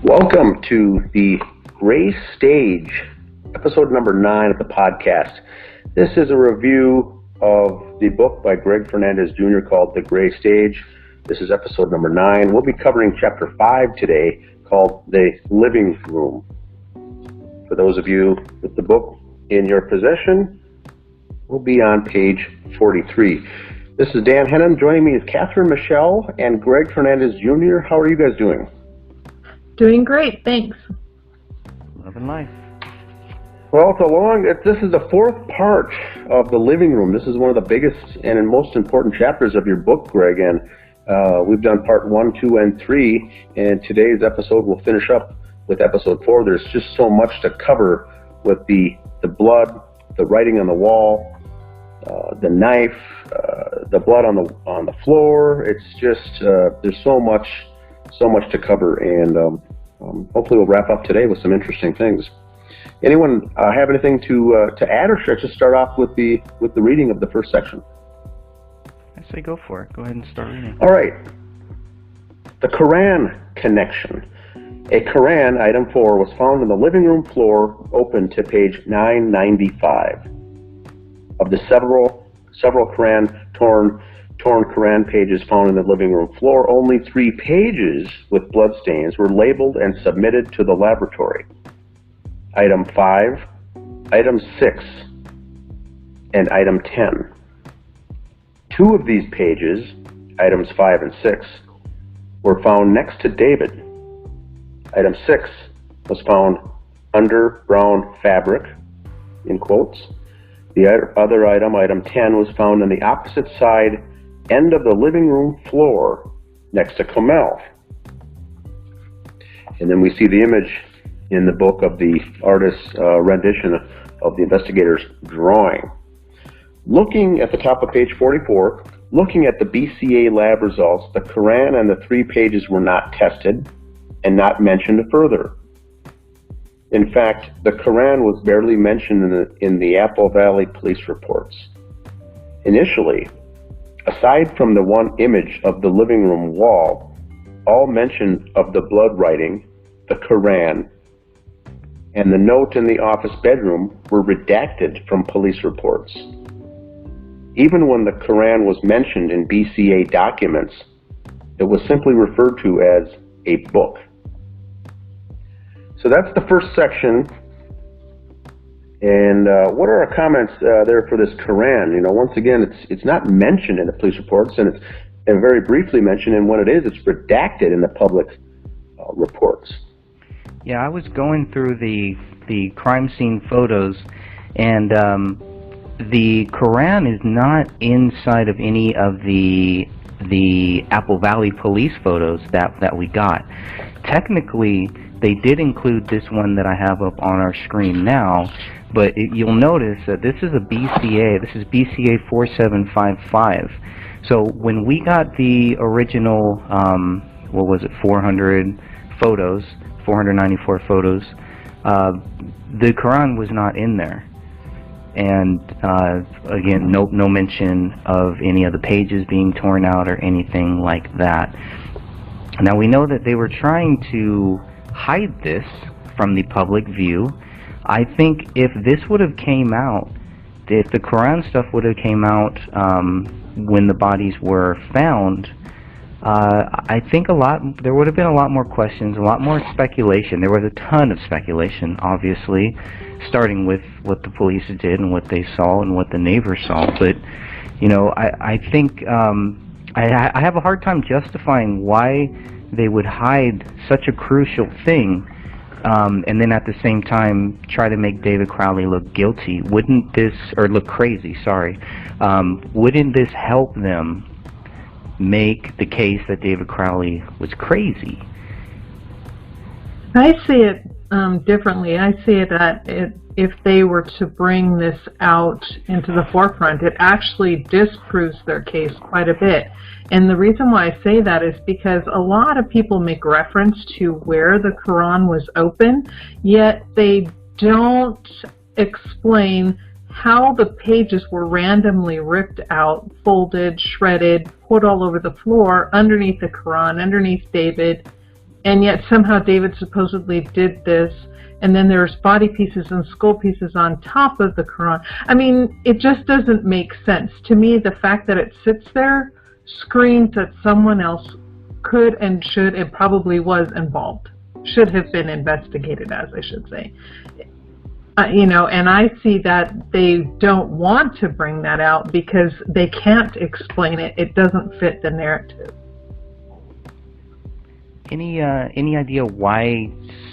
Welcome to the Gray Stage, episode number 9 of the podcast. This is a review of the book by Greg Fernandez Jr. called The Gray Stage. This is episode number 9. We'll be covering chapter 5 today called The Living Room. For those of you with the book in your possession, we'll be on page 43. This is Dan Hennen. Joining me is Catherine Michele and Greg Fernandez Jr. How are you guys doing? Doing great, thanks. Loving life. Well, this is the fourth part of The Living Room. This is one of the biggest and most important chapters of your book, Greg, and we've done part 1, 2, and 3, and today's episode will finish up with episode 4. There's just so much to cover with the blood, the writing on the wall, the knife, the blood on the floor. It's just, there's so much to cover, and hopefully we'll wrap up today with some interesting things. Anyone have anything to add, or should I just start off with the reading of the first section? I say go for it. Go ahead and start reading. All right. The Koran connection. A Koran, item 4, was found on the living room floor, open to page 995. Of the several Koran torn Koran pages found in the living room floor, only 3 pages with bloodstains were labeled and submitted to the laboratory. Item 5, Item 6, and Item 10. 2 of these pages, Items 5 and 6, were found next to David. Item 6 was found under brown fabric, in quotes. The other item, Item 10, was found on the opposite side end of the living room floor next to Kamal. And then we see the image in the book of the artist's rendition of the investigator's drawing. Looking at the top of page 44, looking at the BCA lab results, the Koran and the 3 pages were not tested and not mentioned further. In fact, the Koran was barely mentioned in the Apple Valley police reports. Initially, aside from the one image of the living room wall, all mention of the blood writing, the Koran, and the note in the office bedroom were redacted from police reports. Even when the Koran was mentioned in BCA documents, it was simply referred to as a book. So that's the first section. And what are our comments there for this Koran? You know, once again, it's not mentioned in the police reports, and it's very briefly mentioned, and when it is, it's redacted in the public reports. Yeah, I was going through the crime scene photos, and the Koran is not inside of any of the Apple Valley police photos that we got. Technically, they did include this one that I have up on our screen now, but you'll notice that this is a BCA. This is BCA 4755. So when we got the original, 400 photos, 494 photos, the Quran was not in there. And again, no mention of any of the pages being torn out or anything like that. Now we know that they were trying to hide this from the public view. I think if this would have came out, if the Quran stuff would have came out when the bodies were found, I think there would have been a lot more questions, a lot more speculation. There was a ton of speculation, obviously, starting with what the police did and what they saw and what the neighbors saw. But, you know, I think I have a hard time justifying why they would hide such a crucial thing, and then at the same time try to make David Crowley look guilty. Wouldn't this, or look crazy, sorry, wouldn't this help them make the case that David Crowley was crazy? I see it differently. I see it that if they were to bring this out into the forefront, it actually disproves their case quite a bit. And the reason why I say that is because a lot of people make reference to where the Quran was open, yet they don't explain how the pages were randomly ripped out, folded, shredded, put all over the floor, underneath the Quran, underneath David, and yet somehow David supposedly did this, and then there's body pieces and skull pieces on top of the Quran. I mean, it just doesn't make sense. To me, the fact that it sits there screams that someone else could and should and probably was involved. Should have been investigated, as I should say. You know, and I see that they don't want to bring that out because they can't explain it. It doesn't fit the narrative. Any idea why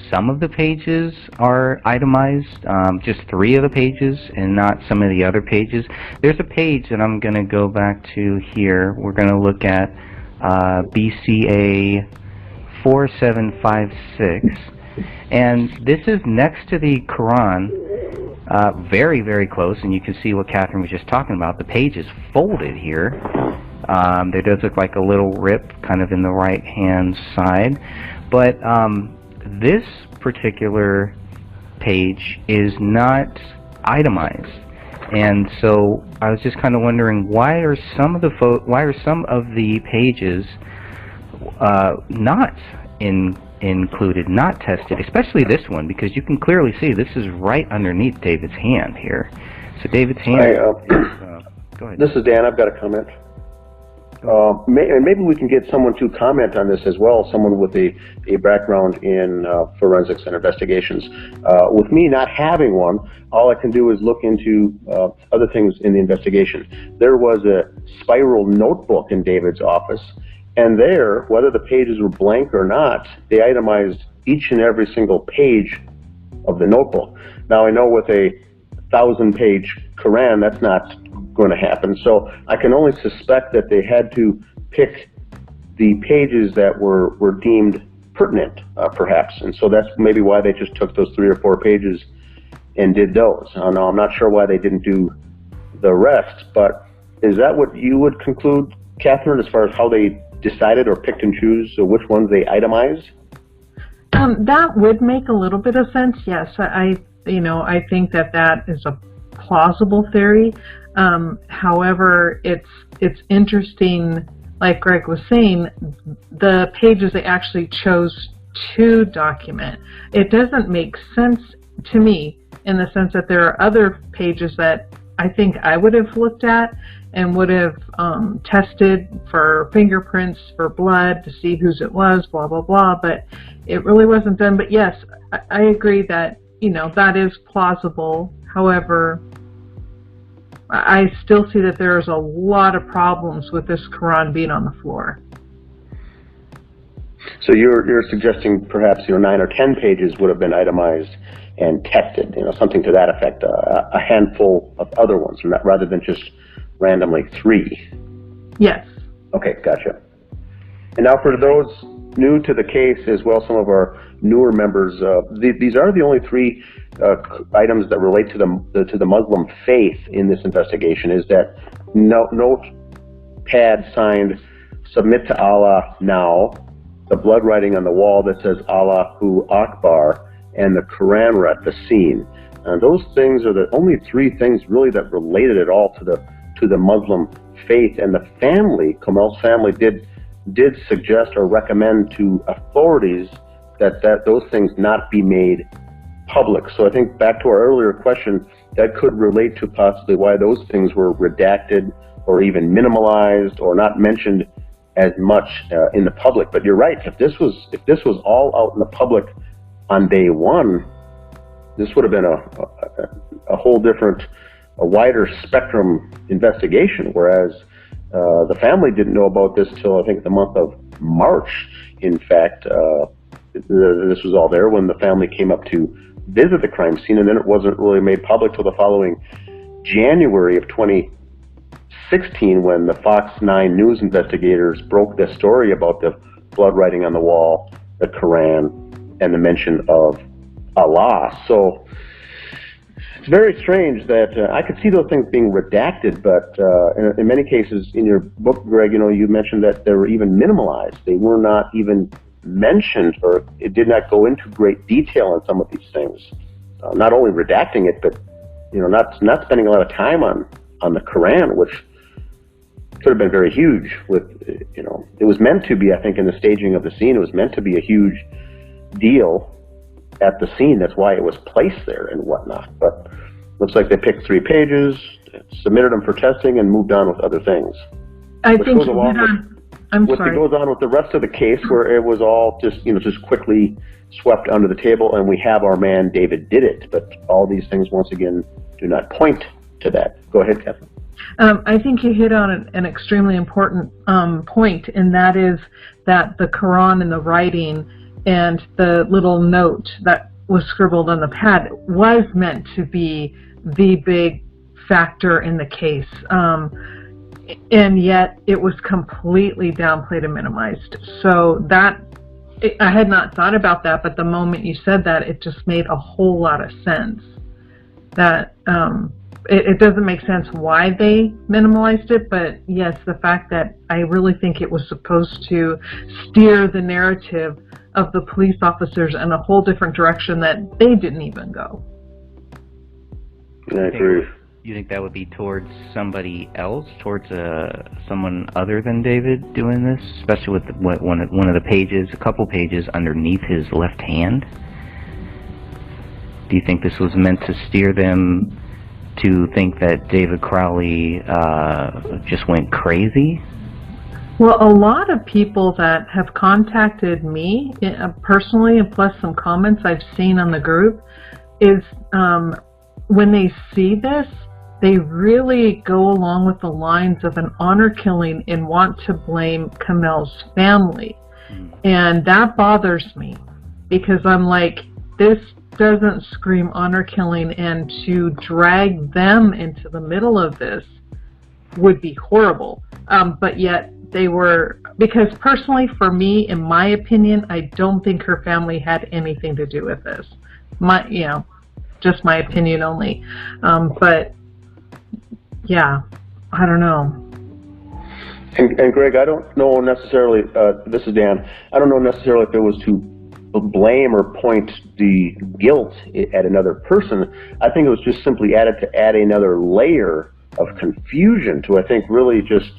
some of the pages are itemized, just 3 of the pages, and not some of the other pages? There's a page that I'm going to go back to here. We're going to look at BCA 4756, and this is next to the Quran, very, very close, and you can see what Catherine was just talking about. The page is folded here. There does look like a little rip kind of in the right-hand side, but this particular page is not itemized, and so I was just kind of wondering, why are some of the pages not included, not tested, especially this one, because you can clearly see this is right underneath David's hand here. So David's hand. Go ahead. This is Dan. I've got a comment. Maybe we can get someone to comment on this as well, someone with a background in forensics and investigations. With me not having one, all I can do is look into other things in the investigation. There was a spiral notebook in David's office, and there, whether the pages were blank or not, they itemized each and every single page of the notebook. Now, I know with a 1,000-page Quran, that's not going to happen. So I can only suspect that they had to pick the pages that were deemed pertinent, perhaps. And so that's maybe why they just took those 3 or 4 pages and did those. Now, I'm not sure why they didn't do the rest, but is that what you would conclude, Catherine, as far as how they decided or picked and choose which ones they itemized? That would make a little bit of sense, yes. I think that is a plausible theory. However, it's interesting, like Greg was saying, the pages they actually chose to document. It doesn't make sense to me in the sense that there are other pages that I think I would have looked at and would have tested for fingerprints, for blood, to see whose it was, blah, blah, blah, but it really wasn't done. But yes, I agree that, that is plausible. However, I still see that there's a lot of problems with this Quran being on the floor. So you're suggesting perhaps 9 or 10 pages would have been itemized and tested, something to that effect, a handful of other ones, rather than just randomly 3. Yes. Okay, gotcha. And now for those new to the case as well, some of our newer members, these are the only 3 items that relate to the Muslim faith in this investigation. Is that notepad signed "Submit to Allah now," the blood writing on the wall that says "Allahu Akbar," and the Quran read, the scene. And those things are the only 3 things really that related at all to the Muslim faith. And the family, Kamal's family, did suggest or recommend to authorities that those things not be made public. So I think back to our earlier question, that could relate to possibly why those things were redacted or even minimalized or not mentioned as much in the public. But you're right, if this was all out in the public on day one, this would have been a whole different, a wider spectrum investigation, whereas the family didn't know about this till I think the month of March. In fact, this was all there when the family came up to visit the crime scene, and then it wasn't really made public till the following January of 2016 when the Fox 9 News investigators broke the story about the blood writing on the wall, the Quran, and the mention of Allah. So it's very strange that I could see those things being redacted, but in many cases in your book, Greg, you mentioned that they were even minimalized. They were not even mentioned, or it did not go into great detail on some of these things. Not only redacting it, but not spending a lot of time on the Quran, which could have been very huge. With, you know, it was meant to be, I think, in the staging of the scene, it was meant to be a huge deal at the scene. That's why it was placed there and whatnot. But looks like they picked 3 pages, submitted them for testing, and moved on with other things. I think you hit on. I'm sorry. What goes on with the rest of the case, where it was all just, you know, just quickly swept under the table, and we have our man David did it. But all these things, once again, do not point to that. Go ahead, Catherine. I think you hit on an extremely important point, and that is that the Koran and the writing and the little note that was scribbled on the pad was meant to be the big factor in the case. And yet it was completely downplayed and minimized. So that, I had not thought about that, but the moment you said that, it just made a whole lot of sense. That it doesn't make sense why they minimalized it, but yes, the fact that I really think it was supposed to steer the narrative of the police officers in a whole different direction that they didn't even go. I agree. You think that would be towards somebody else, towards someone other than David doing this, especially with one of the pages, a couple pages underneath his left hand? Do you think this was meant to steer them to think that David Crowley just went crazy? Well, a lot of people that have contacted me personally, and plus some comments I've seen on the group, is when they see this, they really go along with the lines of an honor killing and want to blame Kamel's family. And that bothers me, because I'm like, this doesn't scream honor killing, and to drag them into the middle of this would be horrible. But yet they were, because personally for me, in my opinion, I don't think her family had anything to do with this. Just my opinion only. But yeah, I don't know. And Greg, I don't know necessarily, this is Dan, I don't know necessarily if it was to blame or point the guilt at another person. I think it was just simply added to add another layer of confusion to, I think, really just,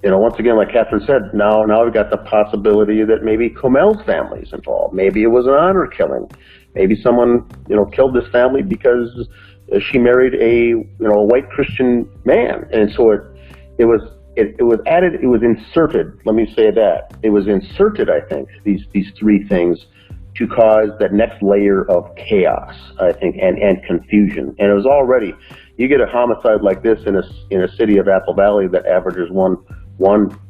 you know, once again, like Catherine said, now we've got the possibility that maybe Komel's family is involved. Maybe it was an honor killing. Maybe someone, you know, killed this family because she married a white Christian man, and so it was added, it was inserted. Let me say that it was inserted. I think these 3 things to cause that next layer of chaos, I think, and confusion. And it was already, you get a homicide like this in a city of Apple Valley that averages one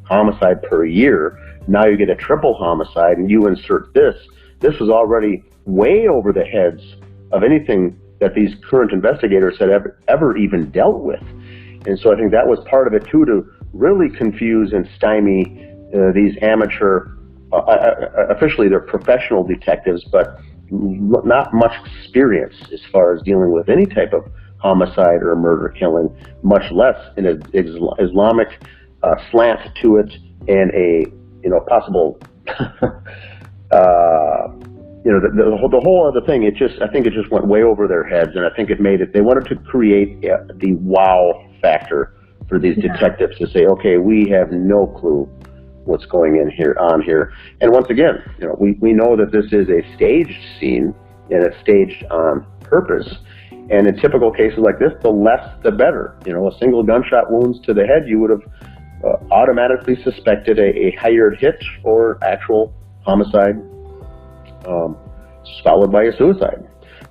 homicide per year. Now you get a triple homicide, and you insert this. This was already way over the heads of anything that these current investigators had ever even dealt with. And so I think that was part of it too, to really confuse and stymie these amateur, officially they're professional detectives, but not much experience as far as dealing with any type of homicide or murder killing, much less in an Islamic slant to it, and a possible the whole other thing. I think it just went way over their heads, and I think it made it. They wanted to create the wow factor for these detectives to say, okay, we have no clue what's going on here. And once again, we know that this is a staged scene, and it's staged on purpose. And in typical cases like this, the less the better. A single gunshot wounds to the head, you would have automatically suspected a hired hit or actual homicide, followed by a suicide.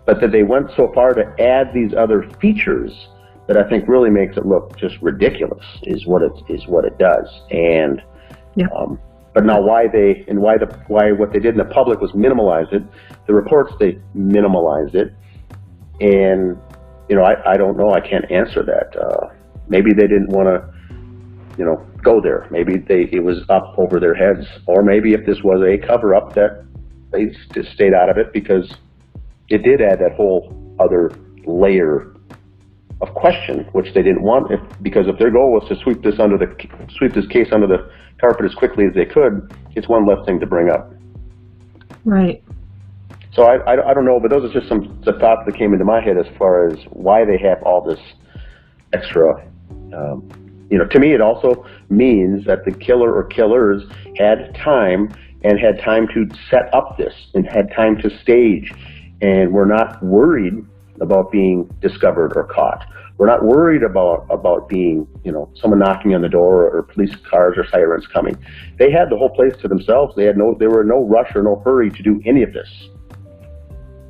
But that they went so far to add these other features that I think really makes it look just ridiculous is what it does. And but now why what they did in the public was minimalize it. The reports, they minimalized it, and I don't know. I can't answer that. Maybe they didn't want to go there. Maybe it was up over their heads, or maybe if this was a cover up, that they just stayed out of it because it did add that whole other layer of question, which they didn't want, because if their goal was to sweep this case under the carpet as quickly as they could, it's one less thing to bring up. Right. So I don't know, but those are just the thoughts that came into my head as far as why they have all this extra, to me, it also means that the killer or killers had time and had time to set up this and had time to stage, and were not worried about being discovered or caught. We're not worried about being, someone knocking on the door or police cars or sirens coming. They had the whole place to themselves. They were in no rush or no hurry to do any of this.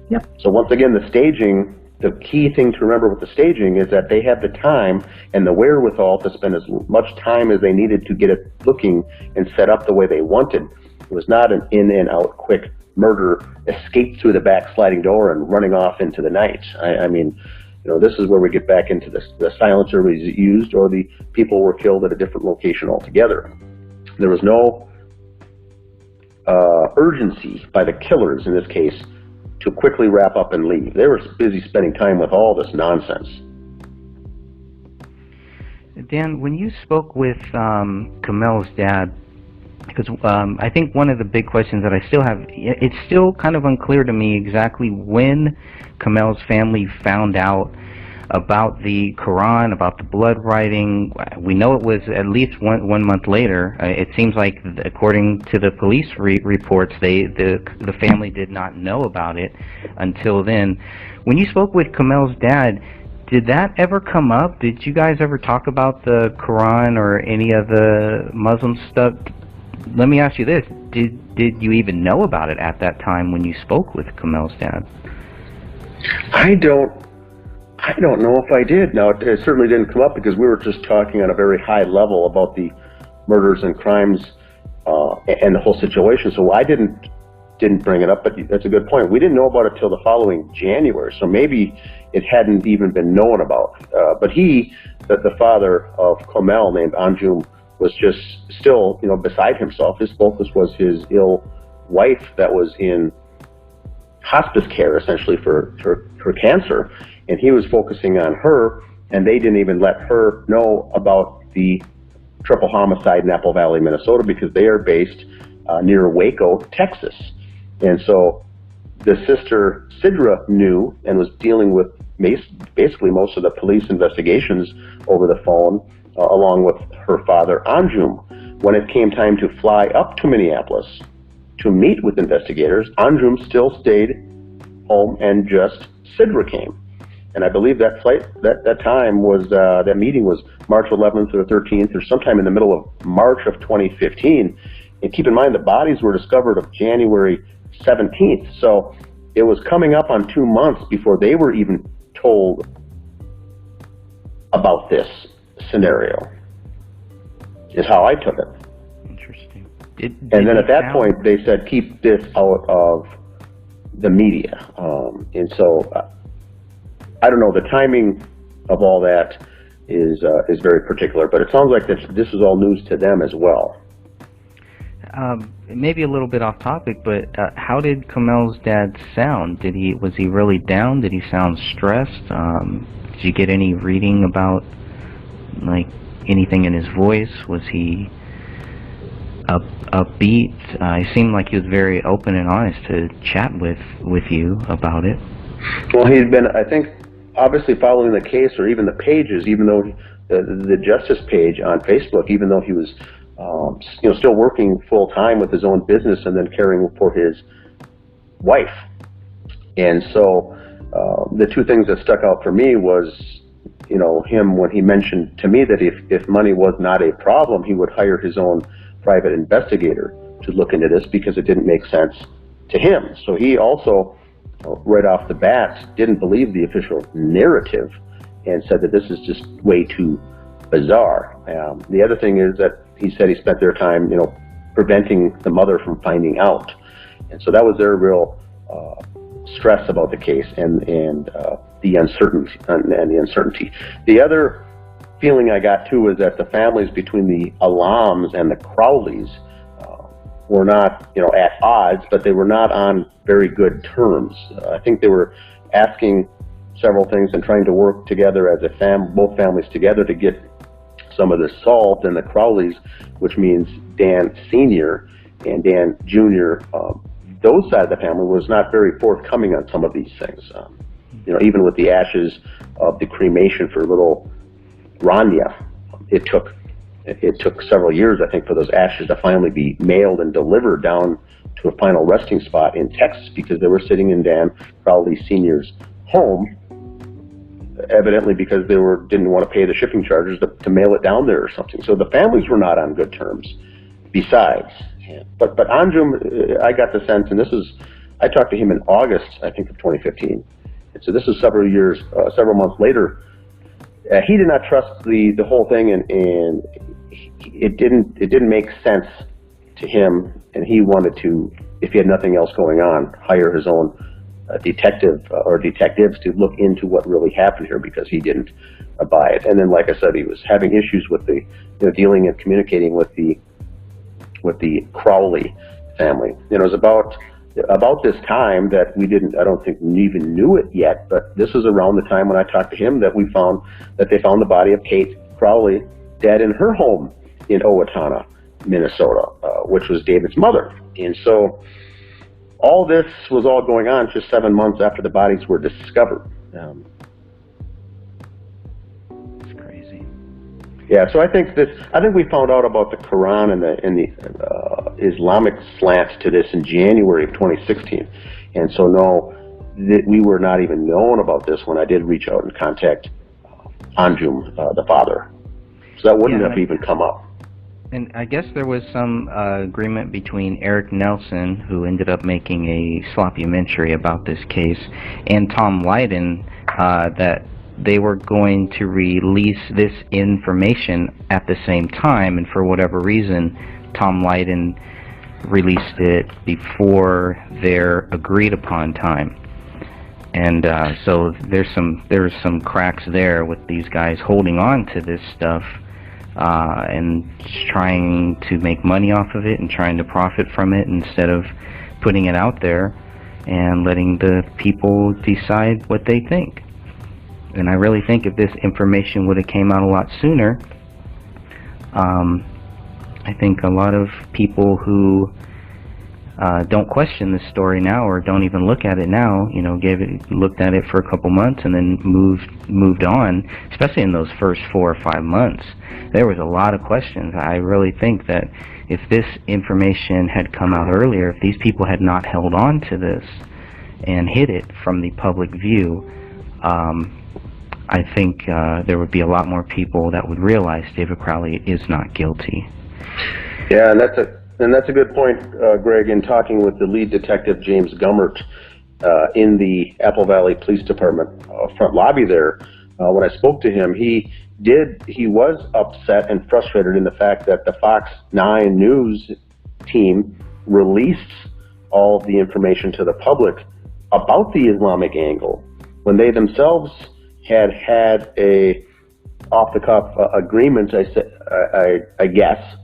Yep. So once again, the staging, the key thing to remember with the staging is that they had the time and the wherewithal to spend as much time as they needed to get it looking and set up the way they wanted. It was not an in and out quick murder, escape through the back sliding door and running off into the night. I mean, this is where we get back into the silencer was used, or the people were killed at a different location altogether. There was no urgency by the killers in this case to quickly wrap up and leave. They were busy spending time with all this nonsense. Dan, when you spoke with Kamel's dad, because I think one of the big questions that I still have, it's still kind of unclear to me exactly when Kamel's family found out about the Koran, about the blood writing. We know it was at least one month later. It seems like, according to the police reports, the family did not know about it until then. When you spoke with Kamel's dad, did that ever come up? Did you guys ever talk about the Koran or any of the Muslim stuff? Let me ask you this: Did you even know about it at that time when you spoke with Kamel's dad? I don't know if I did. Now, it certainly didn't come up because we were just talking on a very high level about the murders and crimes and the whole situation. So I didn't bring it up. But that's a good point. We didn't know about it till the following January. So maybe it hadn't even been known about. But the father of Kamel, named Anjum, was just still, beside himself. His focus was his ill wife that was in hospice care, essentially, for cancer, and he was focusing on her, and they didn't even let her know about the triple homicide in Apple Valley, Minnesota, because they are based near Waco, Texas. And so the sister, Sidra, knew and was dealing with basically most of the police investigations over the phone, along with her father, Anjum. When it came time to fly up to Minneapolis to meet with investigators, Anjum still stayed home, and just Sidra came. And I believe that flight, that time was, that meeting was March 11th or 13th, or sometime in the middle of March of 2015. And keep in mind, the bodies were discovered of January 17th. So it was coming up on 2 months before they were even told about this scenario, is how I took it. Interesting. And then at that point, they said, keep this out of the media. And so I don't know, the timing of all that is very particular, but it sounds like this is all news to them as well. Maybe a little bit off topic, but how did Kamel's dad sound? Was he really down? Did he sound stressed? Did you get any reading about, like, anything in his voice? Was he upbeat? He seemed like he was very open and honest to chat with you about it. Well, he'd been, I think, obviously following the case, or even the pages, even though the justice page on Facebook, even though he was still working full time with his own business and then caring for his wife. And so the two things that stuck out for me was, him, when he mentioned to me that if money was not a problem, he would hire his own private investigator to look into this, because it didn't make sense to him. So he also, right off the bat, didn't believe the official narrative and said that this is just way too bizarre. The other thing is that he said he spent their time, preventing the mother from finding out. And so that was their real stress about the case and the uncertainty. The other feeling I got too was that the families between the Alams and the Crowleys were not, at odds, but they were not on very good terms. I think they were asking several things and trying to work together as both families together to get some of this solved. And the Crowleys, which means Dan Sr. and Dan Jr., those side of the family was not very forthcoming on some of these things. Even with the ashes of the cremation for little Rania, it took several years, I think, for those ashes to finally be mailed and delivered down to a final resting spot in Texas, because they were sitting in Dan Crowley Sr.'s home, evidently because they didn't want to pay the shipping charges to mail it down there or something. So the families were not on good terms. Besides, but Anjum, I got the sense, and I talked to him in August, I think, of 2015. And so this is several months later. He did not trust the whole thing, and it didn't make sense to him, and he wanted to, if he had nothing else going on, hire his own detective or detectives to look into what really happened here, because he didn't buy it. And then, like I said, he was having issues with dealing and communicating with the Crowley family. It was about this time that I don't think we even knew it yet, but this was around the time when I talked to him that they found the body of Kate Crowley dead in her home in Owatonna, Minnesota, which was David's mother. And so all this was all going on just 7 months after the bodies were discovered. It's crazy. Yeah, so I think we found out about the Koran and the Islamic slant to this in January of 2016, and so we were not even known about this when I did reach out and contact Anjum, the father. So that wouldn't have even come up. And I guess there was some agreement between Eric Nelson, who ended up making a sloppy-mentary about this case, and Tom Lydon, that they were going to release this information at the same time, and for whatever reason, Tom Lydon released it before their agreed-upon time. And so there's some cracks there with these guys holding on to this stuff and trying to make money off of it and trying to profit from it, instead of putting it out there and letting the people decide what they think. And I really think if this information would have came out a lot sooner, I think a lot of people who don't question this story now, or don't even look at it now, looked at it for a couple months and then moved on. Especially in those first 4 or 5 months, there was a lot of questions. I really think that if this information had come out earlier, if these people had not held on to this and hid it from the public view, I think there would be a lot more people that would realize David Crowley is not guilty. Yeah, and that's a good point, Greg. In talking with the lead detective, James Gummert, in the Apple Valley Police Department front lobby there, when I spoke to him, he was upset and frustrated in the fact that the Fox 9 News team released all of the information to the public about the Islamic angle, when they themselves had a off-the-cuff agreement, I guess,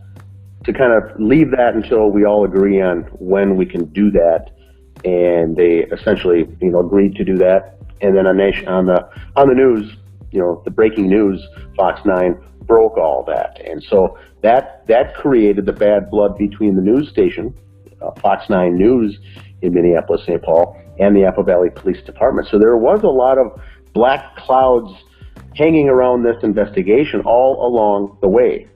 to kind of leave that until we all agree on when we can do that. And they essentially, agreed to do that. And then on the news, the breaking news, Fox 9 broke all that. And so that created the bad blood between the news station, Fox 9 News in Minneapolis, St. Paul, and the Apple Valley Police Department. So there was a lot of black clouds hanging around this investigation all along the way.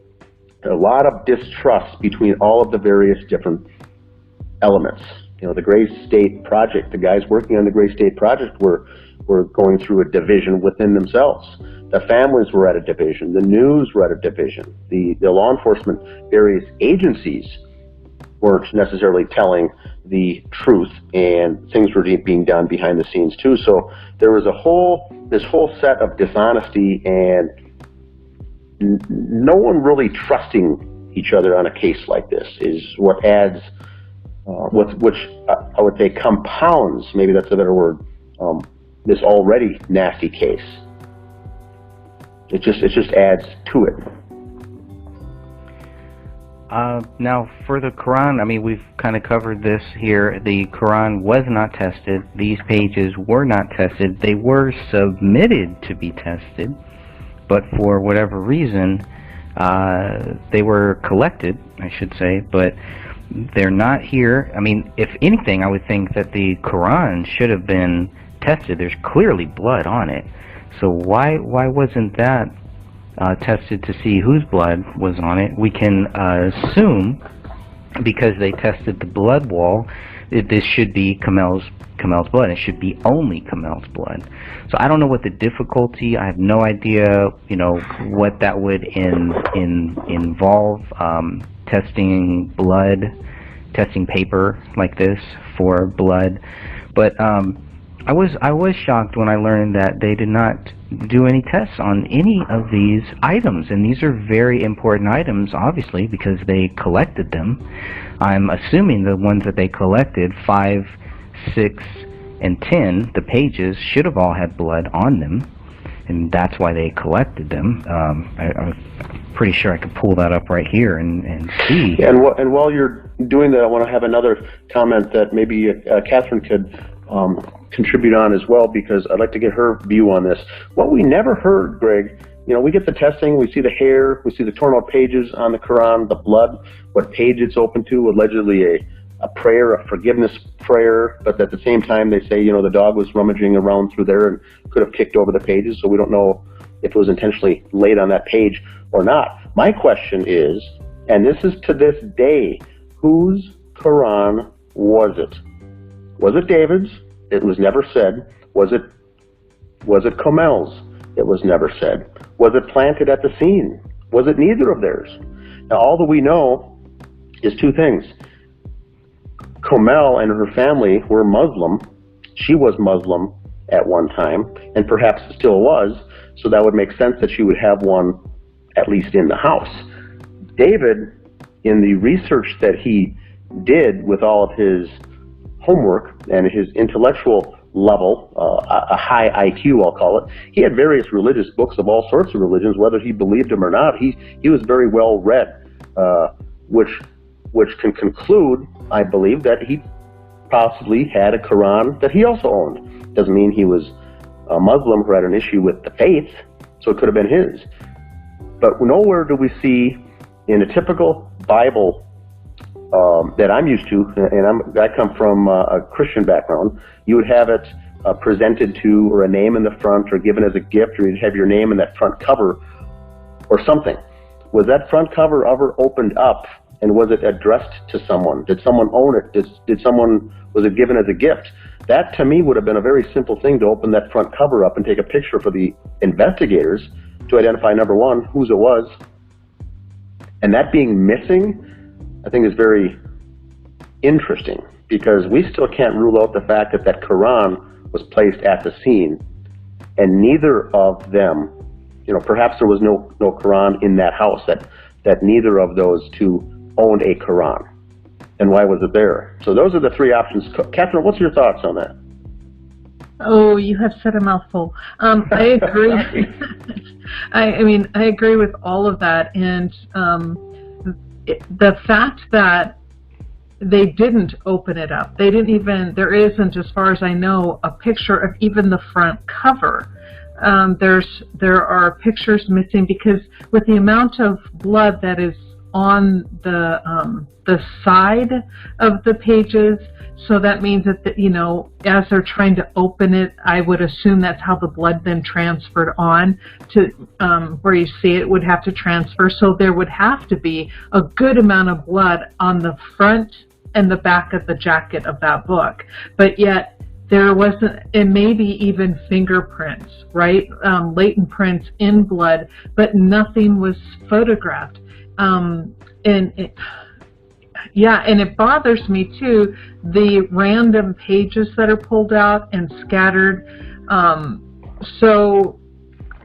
A lot of distrust between all of the various different elements. The Gray State Project, the guys working on the Gray State Project were going through a division within themselves. The families were at a division. The news were at a division. The law enforcement, various agencies weren't necessarily telling the truth, and things were being done behind the scenes too. So there was this whole set of dishonesty and no one really trusting each other on a case like this is what adds, which I would say compounds, maybe that's a better word, this already nasty case. It just adds to it. Now, for the Quran, we've kind of covered this here. The Quran was not tested. These pages were not tested. They were submitted to be tested, but for whatever reason, they were collected, I should say, but they're not here. If anything, I would think that the Quran should have been tested. There's clearly blood on it. So why wasn't that tested to see whose blood was on it, we can assume, because they tested the blood wall, that this should be Kamel's blood. It should be only Kamel's blood. So I don't know what the difficulty. I have no idea, what that would involve. Testing blood, testing paper like this for blood, but I was shocked when I learned that they did not do any tests on any of these items, and these are very important items, obviously, because they collected them. I'm assuming the ones that they collected, 5, 6, and 10, the pages should have all had blood on them, and that's why they collected them. I'm pretty sure I could pull that up right here and see. Yeah, and while you're doing that, I want to have another comment that maybe Catherine could contribute on as well, because I'd like to get her view on this. What we never heard, Greg, we get the testing, we see the hair, we see the torn out pages on the Quran, the blood, what page it's open to, allegedly a prayer, a forgiveness prayer, but at the same time they say, the dog was rummaging around through there and could have kicked over the pages, so we don't know if it was intentionally laid on that page or not. My question is, and this is to this day, whose Quran was it? Was it David's? It was never said. Was it Kamel's? It was never said. Was it planted at the scene? Was it neither of theirs? Now, all that we know is two things. Kamel and her family were Muslim. She was Muslim at one time, and perhaps still was, so that would make sense that she would have one at least in the house. David, in the research that he did with all of his homework and his intellectual level, a high IQ, I'll call it, he had various religious books of all sorts of religions, whether he believed them or not. He was very well read, which can conclude, I believe, that he possibly had a Quran that he also owned. Doesn't mean he was a Muslim who had an issue with the faith, so it could have been his. But nowhere do we see in a typical Bible that I'm used to, and I come from a Christian background, you would have it presented to, or a name in the front, or given as a gift, or you'd have your name in that front cover or something. Was that front cover ever opened up, and was it addressed to someone? Did someone own it? Was it given as a gift? That, to me, would have been a very simple thing, to open that front cover up and take a picture for the investigators to identify, number one, whose it was. And that being missing, I think, is very interesting, because we still can't rule out the fact that that Quran was placed at the scene, and neither of them, perhaps there was no Quran in that house, that neither of those two owned a Quran. And why was it there? So those are the three options. Catherine, what's your thoughts on that? Oh, you have said a mouthful. I agree. I agree with all of that, and the fact that they didn't open it up, there isn't, as far as I know, a picture of even the front cover. There are pictures missing, because with the amount of blood that is on the side of the pages, so that means that as they're trying to open it, I would assume that's how the blood then transferred on to where you see it would have to transfer. So there would have to be a good amount of blood on the front and the back of the jacket of that book, but yet there wasn't, and maybe even fingerprints, right? Latent prints in blood, but nothing was photographed. And it bothers me too, the random pages that are pulled out and scattered. So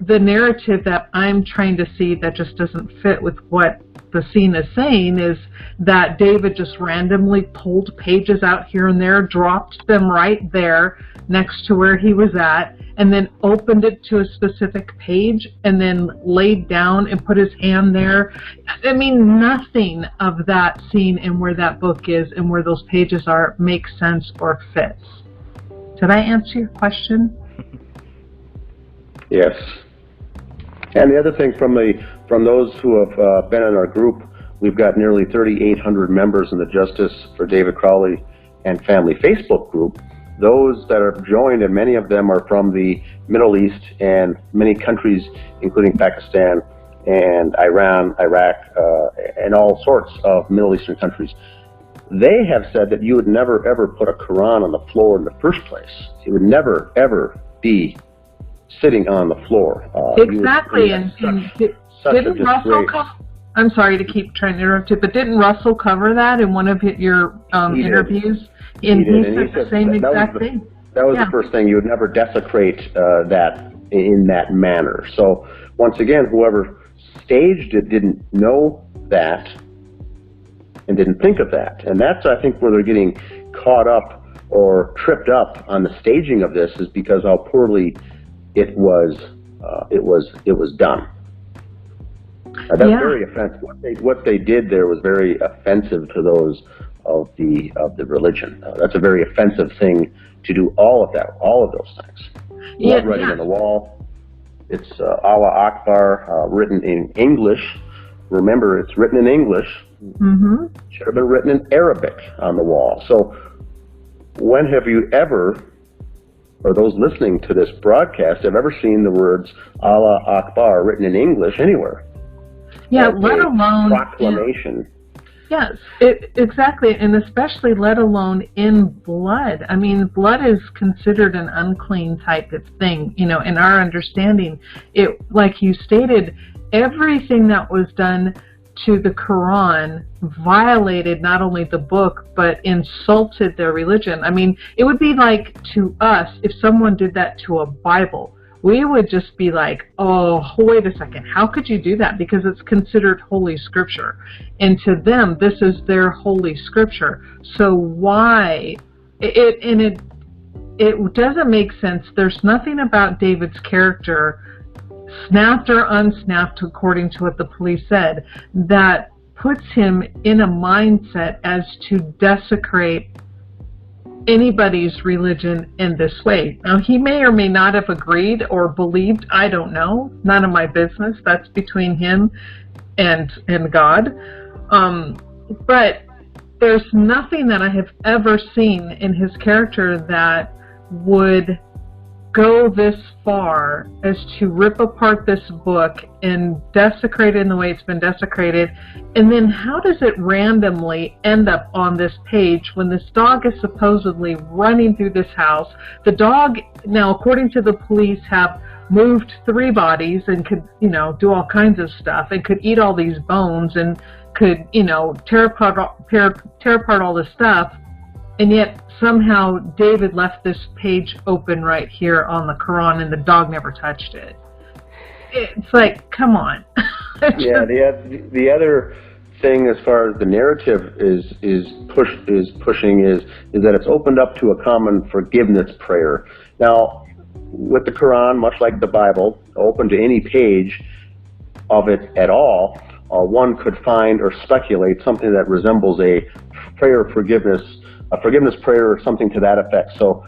the narrative that I'm trying to see that just doesn't fit with what the scene is saying is that David just randomly pulled pages out here and there, dropped them right there next to where he was at, and then opened it to a specific page and then laid down and put his hand there. I mean, nothing of that scene and where that book is and where those pages are makes sense or fits. Did I answer your question? Yes. And the other thing, from those who have been in our group, we've got nearly 3,800 members in the Justice for David Crowley and Family Facebook group. Those that are joined, and many of them are from the Middle East and many countries, including Pakistan, and Iran, Iraq, and all sorts of Middle Eastern countries. They have said that you would never ever put a Quran on the floor in the first place. It would never ever be sitting on the floor. Exactly, and didn't Russell I'm sorry to keep trying to interrupt you, but didn't Russell cover that in one of your interviews? And he said the same exact thing. That was the first thing. You would never desecrate that in that manner. So once again, whoever staged it didn't know that and didn't think of that. And that's, I think, where they're getting caught up or tripped up on the staging of this, is because how poorly it was done. That's very offensive. What they did there was very offensive to those of the religion. That's a very offensive thing to do. All of those things. Blood writing on the wall. It's Allah Akbar, written in English. Remember, it's written in English. Mm-hmm. Should have been written in Arabic on the wall. So, when have you ever, or those listening to this broadcast, have ever seen the words Allah Akbar written in English anywhere? Yeah, let alone proclamation. Yes, exactly, and especially let alone in blood. I mean, blood is considered an unclean type of thing, in our understanding. It, like you stated, everything that was done to the Quran violated not only the book, but insulted their religion. I mean, it would be like to us, if someone did that to a Bible, we would just be like, oh, wait a second, how could you do that? Because it's considered holy scripture. And to them, this is their holy scripture. So why? It doesn't make sense. There's nothing about David's character, snapped or unsnapped, according to what the police said, that puts him in a mindset as to desecrate anybody's religion in this way. Now, he may or may not have agreed or believed. I don't know. None of my business. That's between him and God. But there's nothing that I have ever seen in his character that would go this far as to rip apart this book and desecrate it in the way it's been desecrated. And then how does it randomly end up on this page when this dog is supposedly running through this house? The dog, now according to the police, have moved 3 bodies and could, do all kinds of stuff, and could eat all these bones and could, tear apart all this stuff. And yet, somehow, David left this page open right here on the Quran, and the dog never touched it. It's like, come on. Yeah, the other thing, as far as the narrative is pushing, is that it's opened up to a common forgiveness prayer. Now, with the Quran, much like the Bible, open to any page of it at all, one could find or speculate something that resembles a prayer of forgiveness, a forgiveness prayer or something to that effect. So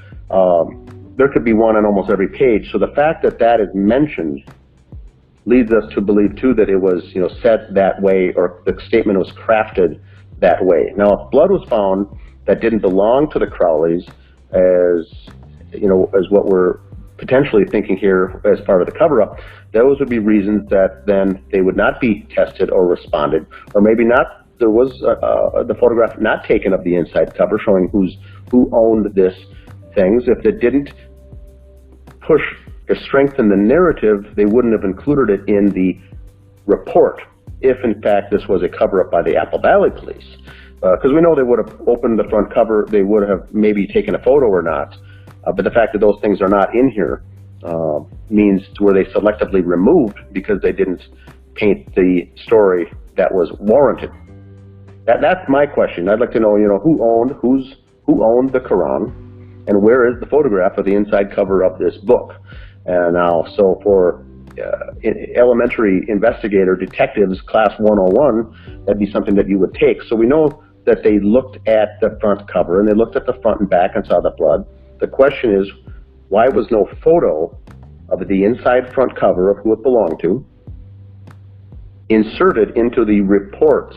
there could be one on almost every page. So the fact that that is mentioned leads us to believe too that it was said that way, or the statement was crafted that way. Now, if blood was found that didn't belong to the Crowleys, as what we're potentially thinking here as part of the cover-up, those would be reasons that then they would not be tested or responded, or maybe not. There was the photograph not taken of the inside cover showing who owned this things. If it didn't push or strengthen the narrative, they wouldn't have included it in the report, if in fact this was a cover-up by the Apple Valley Police. Because we know they would have opened the front cover, they would have maybe taken a photo or not. But the fact that those things are not in here means were they selectively removed because they didn't paint the story that was warranted. That's my question. I'd like to know, who owned the Quran, and where is the photograph of the inside cover of this book? And now, so for elementary investigator detectives, class 101, that'd be something that you would take. So we know that they looked at the front cover and they looked at the front and back and saw the blood. The question is, why was no photo of the inside front cover of who it belonged to inserted into the reports?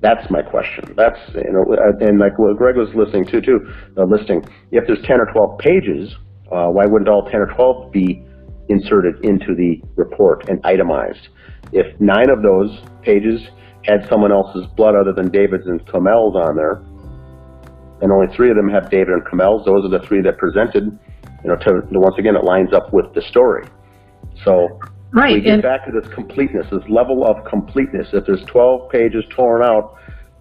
That's my question. That's, and like what Greg was listening to listing, if there's 10 or 12 pages, why wouldn't all 10 or 12 be inserted into the report and itemized. If 9 of those pages had someone else's blood other than David's and Kamel's on there, and only 3 of them have David and Kamel's, those are the 3 that presented, once again, it lines up with the story. So we get back to this completeness, this level of completeness. If there's 12 pages torn out,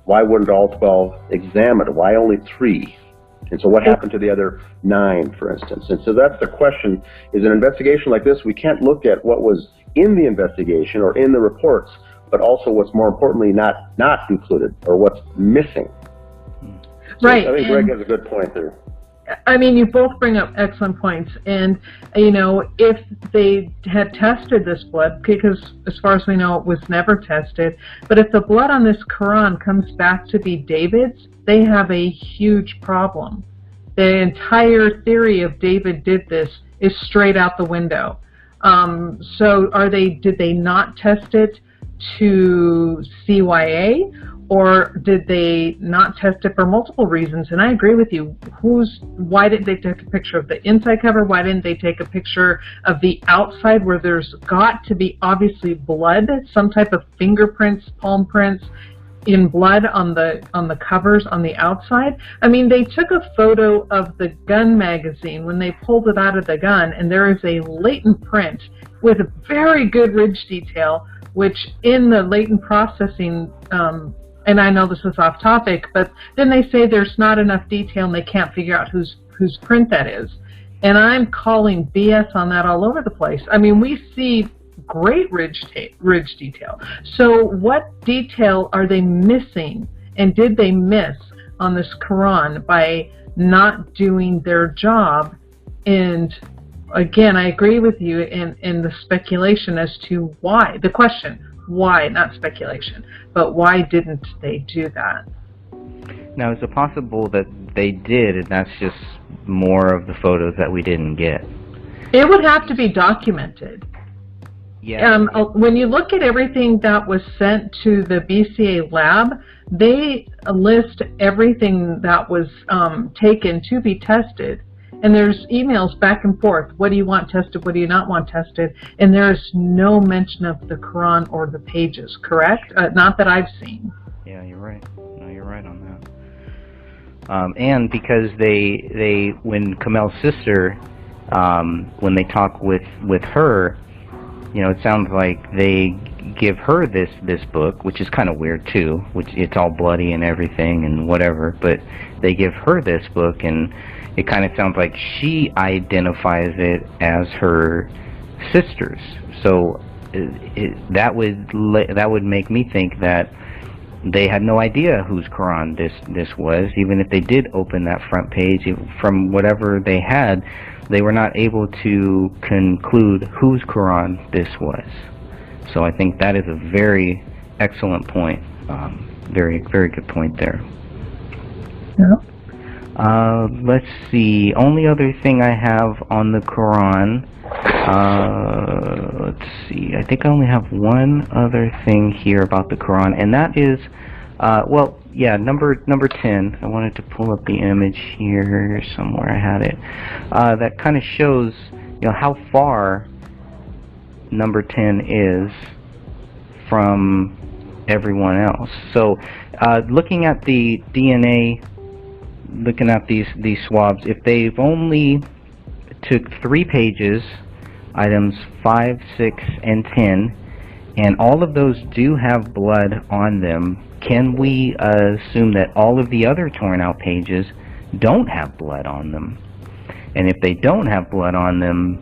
why wouldn't all 12 examine? Why only 3? And so what happened to the other 9, for instance? And so that's the question, is an investigation like this, we can't look at what was in the investigation or in the reports, but also what's more importantly not included, or what's missing. So right. I think Greg has a good point there. I mean, you both bring up excellent points. And, if they had tested this blood, because as far as we know, it was never tested, but if the blood on this Quran comes back to be David's, they have a huge problem. The entire theory of David did this is straight out the window. So did they not test it to CYA? Or did they not test it for multiple reasons? And I agree with you. Why didn't they take a picture of the inside cover? Why didn't they take a picture of the outside where there's got to be obviously blood, some type of fingerprints, palm prints in blood on the covers on the outside? I mean, they took a photo of the gun magazine when they pulled it out of the gun, and there is a latent print with a very good ridge detail, which in the latent processing, and I know this is off topic, but then they say there's not enough detail and they can't figure out whose print that is. And I'm calling BS on that all over the place. I mean, we see great ridge detail. So what detail are they missing, and did they miss on this Quran by not doing their job? And again, I agree with you in the speculation as to why. The question, why, not speculation, but why didn't they do that? Now, is it possible that they did, and that's just more of the photos that we didn't get? It would have to be documented. Yeah. When you look at everything that was sent to the BCA lab, they list everything that was taken to be tested. And there's emails back and forth. What do you want tested? What do you not want tested? And there's no mention of the Quran or the pages, correct? Not that I've seen. Yeah, you're right. No, you're right on that. And because they when Kamel's sister, when they talk with her, it sounds like they give her this book, which is kind of weird too, which it's all bloody and everything and whatever, but they give her this book, and it kind of sounds like she identifies it as her sister's. So that would make me think that they had no idea whose Quran this was. Even if they did open that front page, from whatever they had, they were not able to conclude whose Quran this was. So I think that is a very excellent point. Very, very good point there. Yeah. Let's see. Only other thing I have on the Quran. Let's see. I think I only have one other thing here about the Quran, and that is, well, yeah, number 10. I wanted to pull up the image here somewhere. I had it. That kind of shows, how far number 10 is from everyone else. So, looking at the DNA. Looking at these swabs, if they've only took 3 pages, items 5, 6, and 10, and all of those do have blood on them, can we assume that all of the other torn out pages don't have blood on them? And if they don't have blood on them,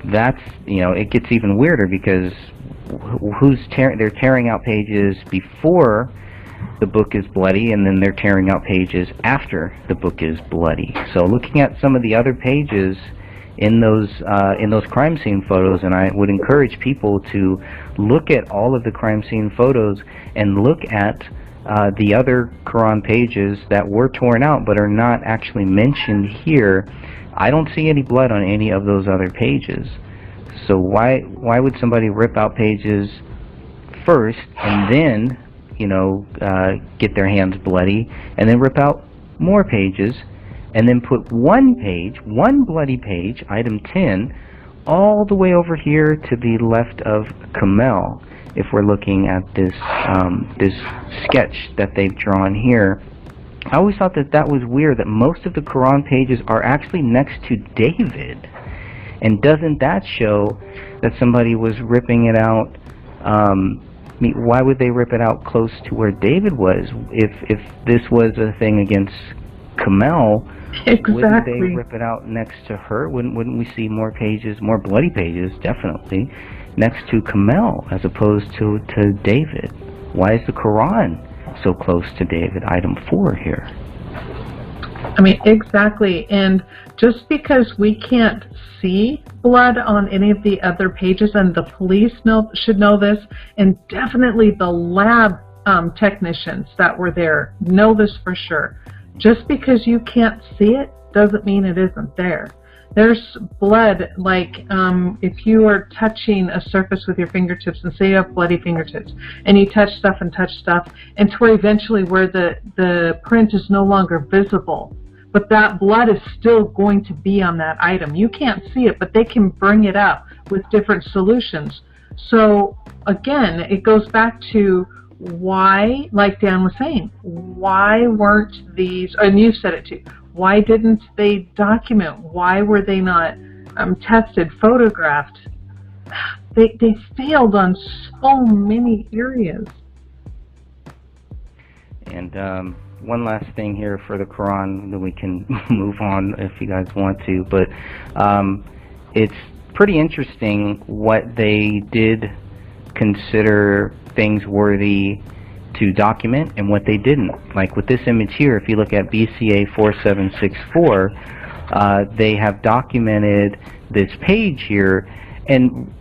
that's, it gets even weirder, because they're tearing out pages before the book is bloody, and then they're tearing out pages after the book is bloody. So looking at some of the other pages in those crime scene photos, and I would encourage people to look at all of the crime scene photos and look at the other Quran pages that were torn out but are not actually mentioned here. I don't see any blood on any of those other pages. So why would somebody rip out pages first and then get their hands bloody, and then rip out more pages, and then put one bloody page, item 10, all the way over here to the left of Kamel, if we're looking at this this sketch that they've drawn here. I always thought that that was weird, that most of the Quran pages are actually next to David. And doesn't that show that somebody was ripping it out? I mean, why would they rip it out close to where David was? If this was a thing against Kamel, wouldn't they rip it out next to her? Wouldn't we see more pages, more bloody pages, definitely, next to Kamel as opposed to David? Why is the Quran so close to David? Item 4 here. I mean, exactly. And just because we can't see blood on any of the other pages, and the police should know this, and definitely the lab technicians that were there know this for sure. Just because you can't see it doesn't mean it isn't there. There's blood, like if you are touching a surface with your fingertips, and say you have bloody fingertips, and you touch stuff, and to where eventually where the print is no longer visible, but that blood is still going to be on that item. You can't see it, but they can bring it up with different solutions. So again, it goes back to why, like Dan was saying, why weren't these, and you said it too, why didn't they document? Why were they not tested, photographed? They failed on so many areas. And one last thing here for the Quran, then we can move on if you guys want to, but it's pretty interesting what they did consider things worthy to document and what they didn't. Like with this image here, if you look at BCA 4764, they have documented this page here, and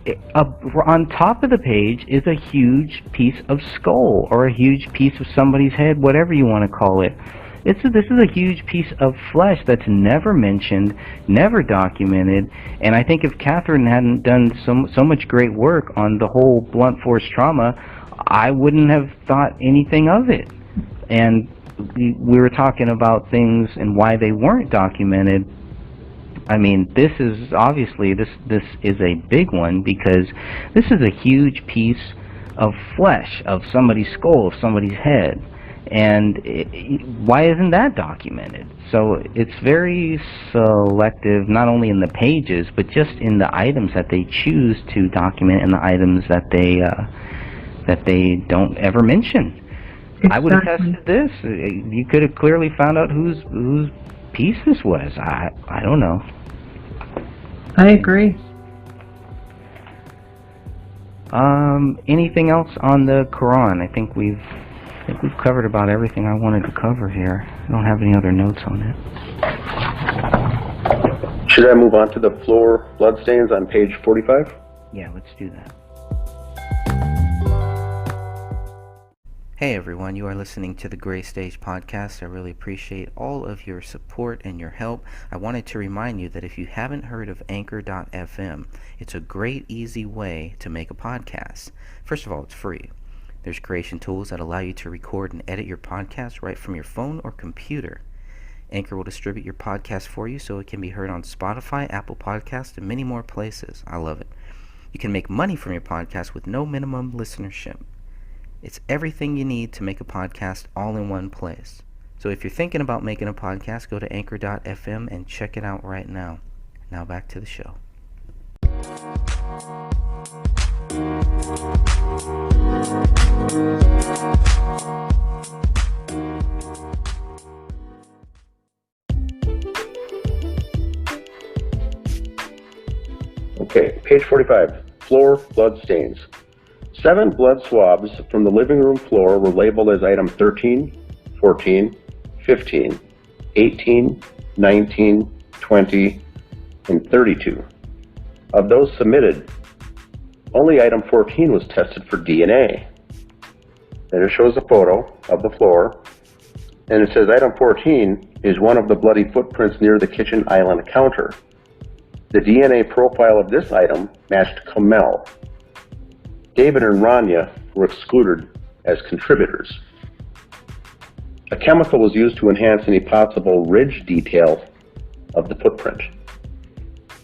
on top of the page is a huge piece of skull, or a huge piece of somebody's head, whatever you want to call it. This is a huge piece of flesh that's never mentioned, never documented, and I think if Catherine hadn't done so much great work on the whole blunt force trauma, I wouldn't have thought anything of it. And we were talking about things and why they weren't documented. I mean, this is obviously, this is a big one, because this is a huge piece of flesh, of somebody's skull, of somebody's head. And why isn't that documented? So it's very selective, not only in the pages, but just in the items that they choose to document, and the items that they don't ever mention. Exactly. I would have tested this. You could have clearly found out whose piece this was. I don't know. I agree. Anything else on the Quran? I think we've covered about everything I wanted to cover here. I don't have any other notes on it. Should I move on to the floor bloodstains on page 45? Yeah, let's do that. Hey everyone, you are listening to the Gray Stage Podcast. I really appreciate all of your support and your help. I wanted to remind you that if you haven't heard of Anchor.fm, it's a great, easy way to make a podcast. First of all, it's free. There's creation tools that allow you to record and edit your podcast right from your phone or computer. Anchor will distribute your podcast for you so it can be heard on Spotify, Apple Podcasts, and many more places. I love it. You can make money from your podcast with no minimum listenership. It's everything you need to make a podcast all in one place. So if you're thinking about making a podcast, go to Anchor.fm and check it out right now. Now back to the show. Okay, page 45, floor blood stains. 7 blood swabs from the living room floor were labeled as item 13, 14, 15, 18, 19, 20, and 32. Of those submitted, only item 14 was tested for DNA. Then it shows a photo of the floor, and it says item 14 is one of the bloody footprints near the kitchen island counter. The DNA profile of this item matched Kamel. David and Rania were excluded as contributors. A chemical was used to enhance any possible ridge detail of the footprint.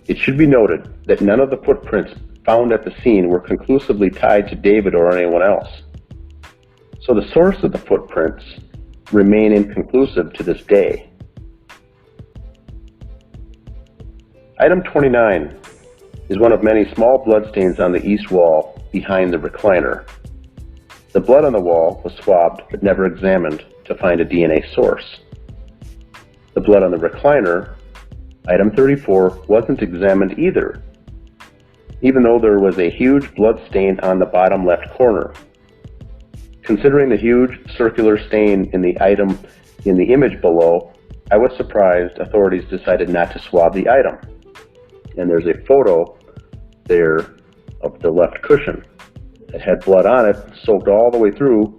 It should be noted that none of the footprints found at the scene were conclusively tied to David or anyone else. So the source of the footprints remain inconclusive to this day. Item 29 is one of many small bloodstains on the east wall behind the recliner. The blood on the wall was swabbed but never examined to find a DNA source. The blood on the recliner, item 34, wasn't examined either, even though there was a huge blood stain on the bottom left corner. Considering the huge circular stain in the item in the image below, I was surprised authorities decided not to swab the item. And there's a photo there of the left cushion. It had blood on it, soaked all the way through,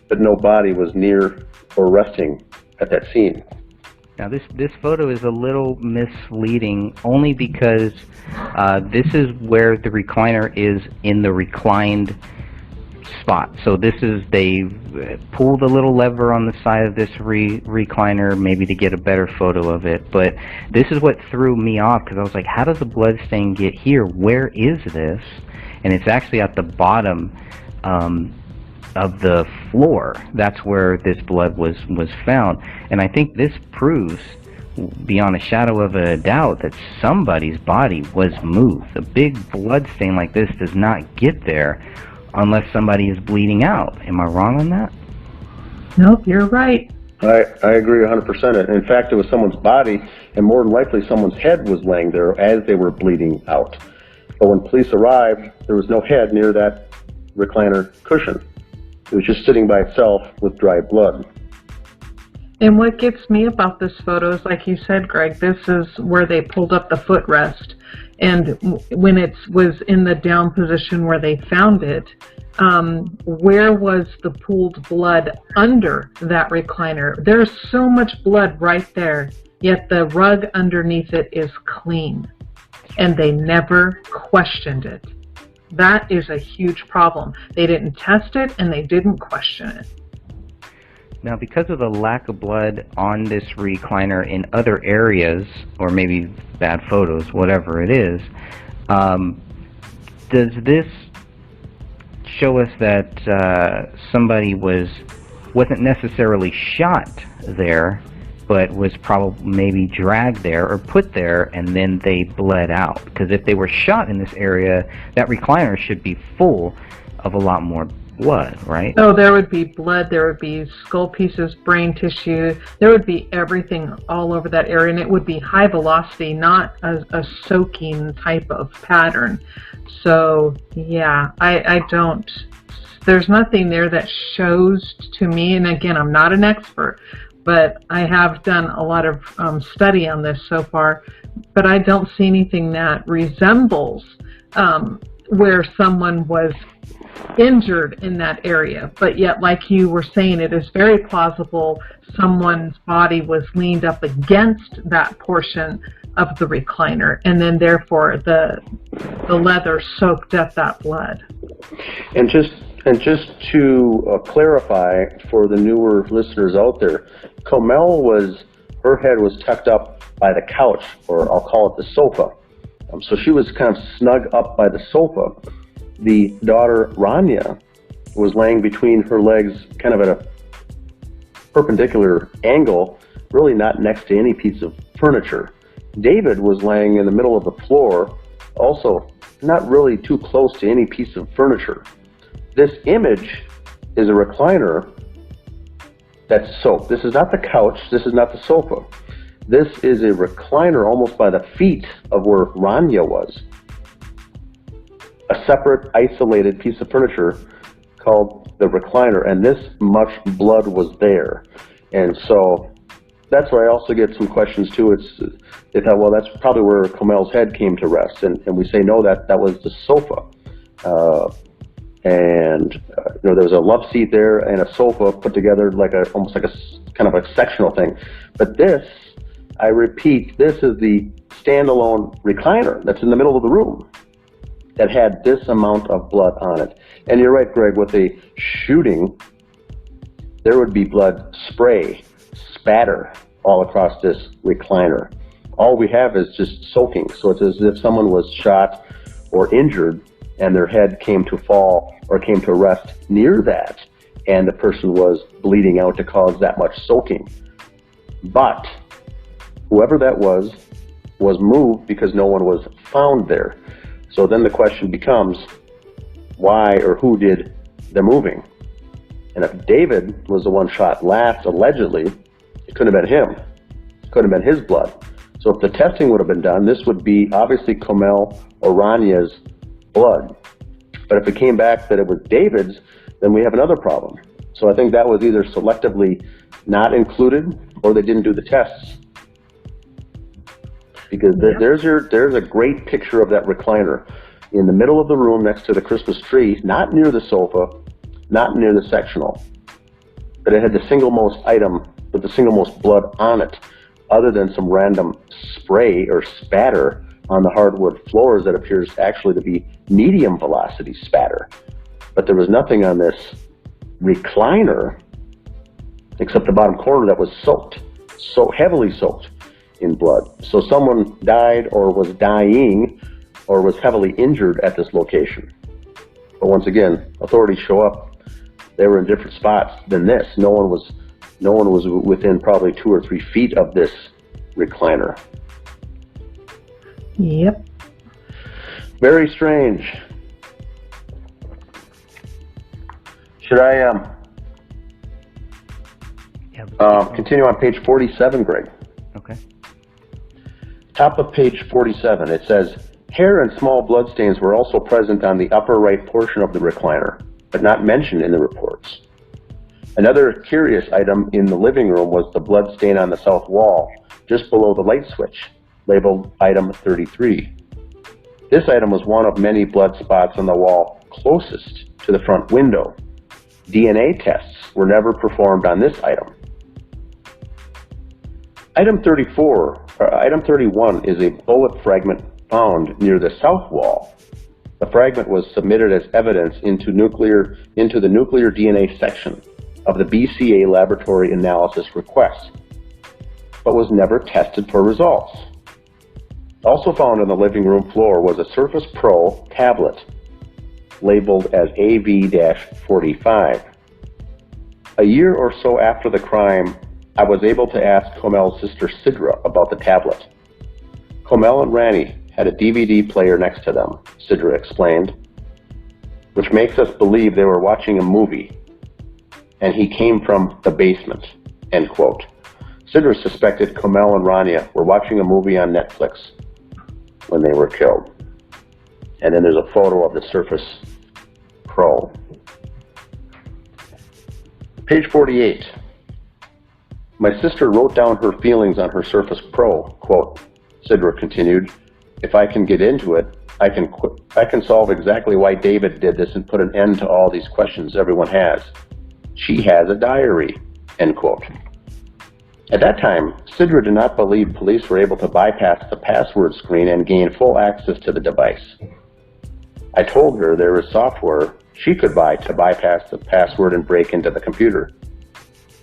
but no body was near or resting at that scene. Now this photo is a little misleading only because this is where the recliner is in the reclined spot. So this is, they pull the little lever on the side of this recliner maybe to get a better photo of it, but this is what threw me off, because I was like, how does the blood stain get here? Where is this? And it's actually at the bottom of the floor. That's where this blood was found. And I think this proves beyond a shadow of a doubt that somebody's body was moved. A big blood stain like this does not get there unless somebody is bleeding out. Am I wrong on that? Nope, you're right. I agree 100%. In fact, it was someone's body, and more than likely someone's head was laying there as they were bleeding out. But when police arrived, there was no head near that recliner cushion. It was just sitting by itself with dry blood. And what gets me about this photo is, like you said, Greg, this is where they pulled up the footrest. And when it was in the down position where they found it, where was the pooled blood under that recliner? There's so much blood right there, yet the rug underneath it is clean. And they never questioned it. That is a huge problem. They didn't test it and they didn't question it. Now, because of the lack of blood on this recliner in other areas, or maybe bad photos, whatever it is, does this show us that somebody wasn't necessarily shot there, but was probably maybe dragged there or put there and then they bled out? Because if they were shot in this area, that recliner should be full of a lot more blood, right? Oh, there would be blood, there would be skull pieces, brain tissue, there would be everything all over that area, and it would be high velocity, not a soaking type of pattern. So yeah, I don't, there's nothing there that shows to me, and again, I'm not an expert, but I have done a lot of study on this so far, but I don't see anything that resembles where someone was injured in that area. But yet, like you were saying, it is very plausible someone's body was leaned up against that portion of the recliner, and then therefore the leather soaked up that blood. And just to clarify for the newer listeners out there, Comel her head was tucked up by the couch, or I'll call it the sofa. So she was kind of snug up by the sofa. The daughter, Rania, was laying between her legs, kind of at a perpendicular angle, really not next to any piece of furniture. David was laying in the middle of the floor, also not really too close to any piece of furniture. This image is a recliner that's soaked. This is not the couch, this is not the sofa. This is a recliner almost by the feet of where Rania was. A separate, isolated piece of furniture called the recliner, and this much blood was there. And so that's where I also get some questions too. They thought, well, that's probably where Comel's head came to rest, and we say no, that was the sofa. There was a love seat there and a sofa put together like almost like a kind of a sectional thing. But this, I repeat, this is the standalone recliner that's in the middle of the room that had this amount of blood on it. And you're right, Greg, with a shooting, there would be blood spray, spatter all across this recliner. all we have is just soaking. So it's as if someone was shot or injured and their head came to fall or came to rest near that, and the person was bleeding out to cause that much soaking. But whoever that was moved because no one was found there. So then the question becomes, why or who did the moving? And if David was the one shot last, allegedly, it couldn't have been him. It couldn't have been his blood. So if the testing would have been done, this would be obviously Komel or Rania's blood. But if it came back that it was David's, then we have another problem. So I think that was either selectively not included or they didn't do the tests. Because there's a great picture of that recliner in the middle of the room next to the Christmas tree, not near the sofa, not near the sectional, but it had the single most item with the single most blood on it, other than some random spray or spatter on the hardwood floors that appears actually to be medium velocity spatter. But there was nothing on this recliner except the bottom corner that was soaked, so heavily soaked in blood. So someone died or was dying or was heavily injured at this location. But once again, authorities show up. They were in different spots than this. No one was within probably 2 or 3 feet of this recliner. Yep. Very strange. Should I continue on page 47, Greg? Okay. Top of page 47, it says, hair and small bloodstains were also present on the upper right portion of the recliner, but not mentioned in the reports. Another curious item in the living room was the blood stain on the south wall, just below the light switch, labeled item 33. This item was one of many blood spots on the wall closest to the front window. DNA tests were never performed on this item. Item 31 is a bullet fragment found near the south wall. The fragment was submitted as evidence into the nuclear DNA section of the BCA laboratory analysis request, but was never tested for results. Also found on the living room floor was a Surface Pro tablet labeled as AV-45. A year or so after the crime, I was able to ask Komel's sister Sidra about the tablet. Komel and Rani had a DVD player next to them, Sidra explained, which makes us believe they were watching a movie, and he came from the basement, end quote. Sidra suspected Komel and Rania were watching a movie on Netflix when they were killed. And then there's a photo of the Surface Pro. Page 48. My sister wrote down her feelings on her Surface Pro, quote, Sidra continued, if I can get into it, I can solve exactly why David did this and put an end to all these questions everyone has. She has a diary, end quote. At that time, Sidra did not believe police were able to bypass the password screen and gain full access to the device. I told her there was software she could buy to bypass the password and break into the computer.